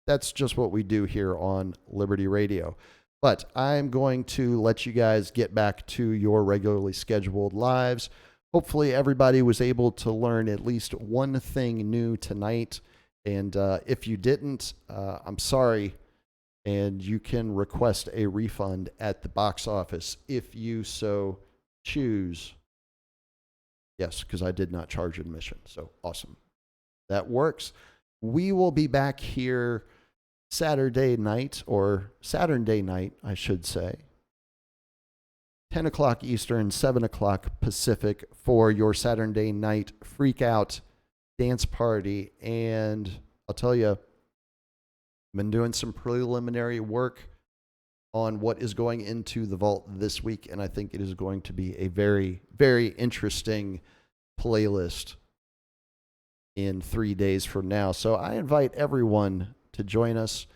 that's just what we do here on Liberty Radio. But I'm going to let you guys get back to your regularly scheduled lives. Hopefully everybody was able to learn at least one thing new tonight. And if you didn't, I'm sorry. And you can request a refund at the box office if you so choose. Yes, because I did not charge admission. So awesome. That works. We will be back here Saturday night, or Saturday night, I should say. 10 o'clock Eastern, 7 o'clock Pacific for your Saturday night freak out dance party. And I'll tell you, I've been doing some preliminary work on what is going into the vault this week, and I think it is going to be a very, very interesting playlist in 3 days from now. So I invite everyone to join us.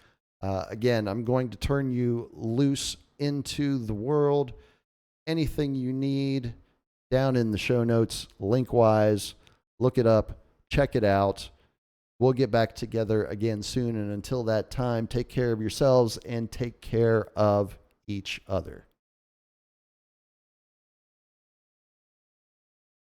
Again, I'm going to turn you loose into the world. Anything you need down in the show notes, link-wise, look it up, check it out. We'll get back together again soon, and until that time, take care of yourselves and take care of each other.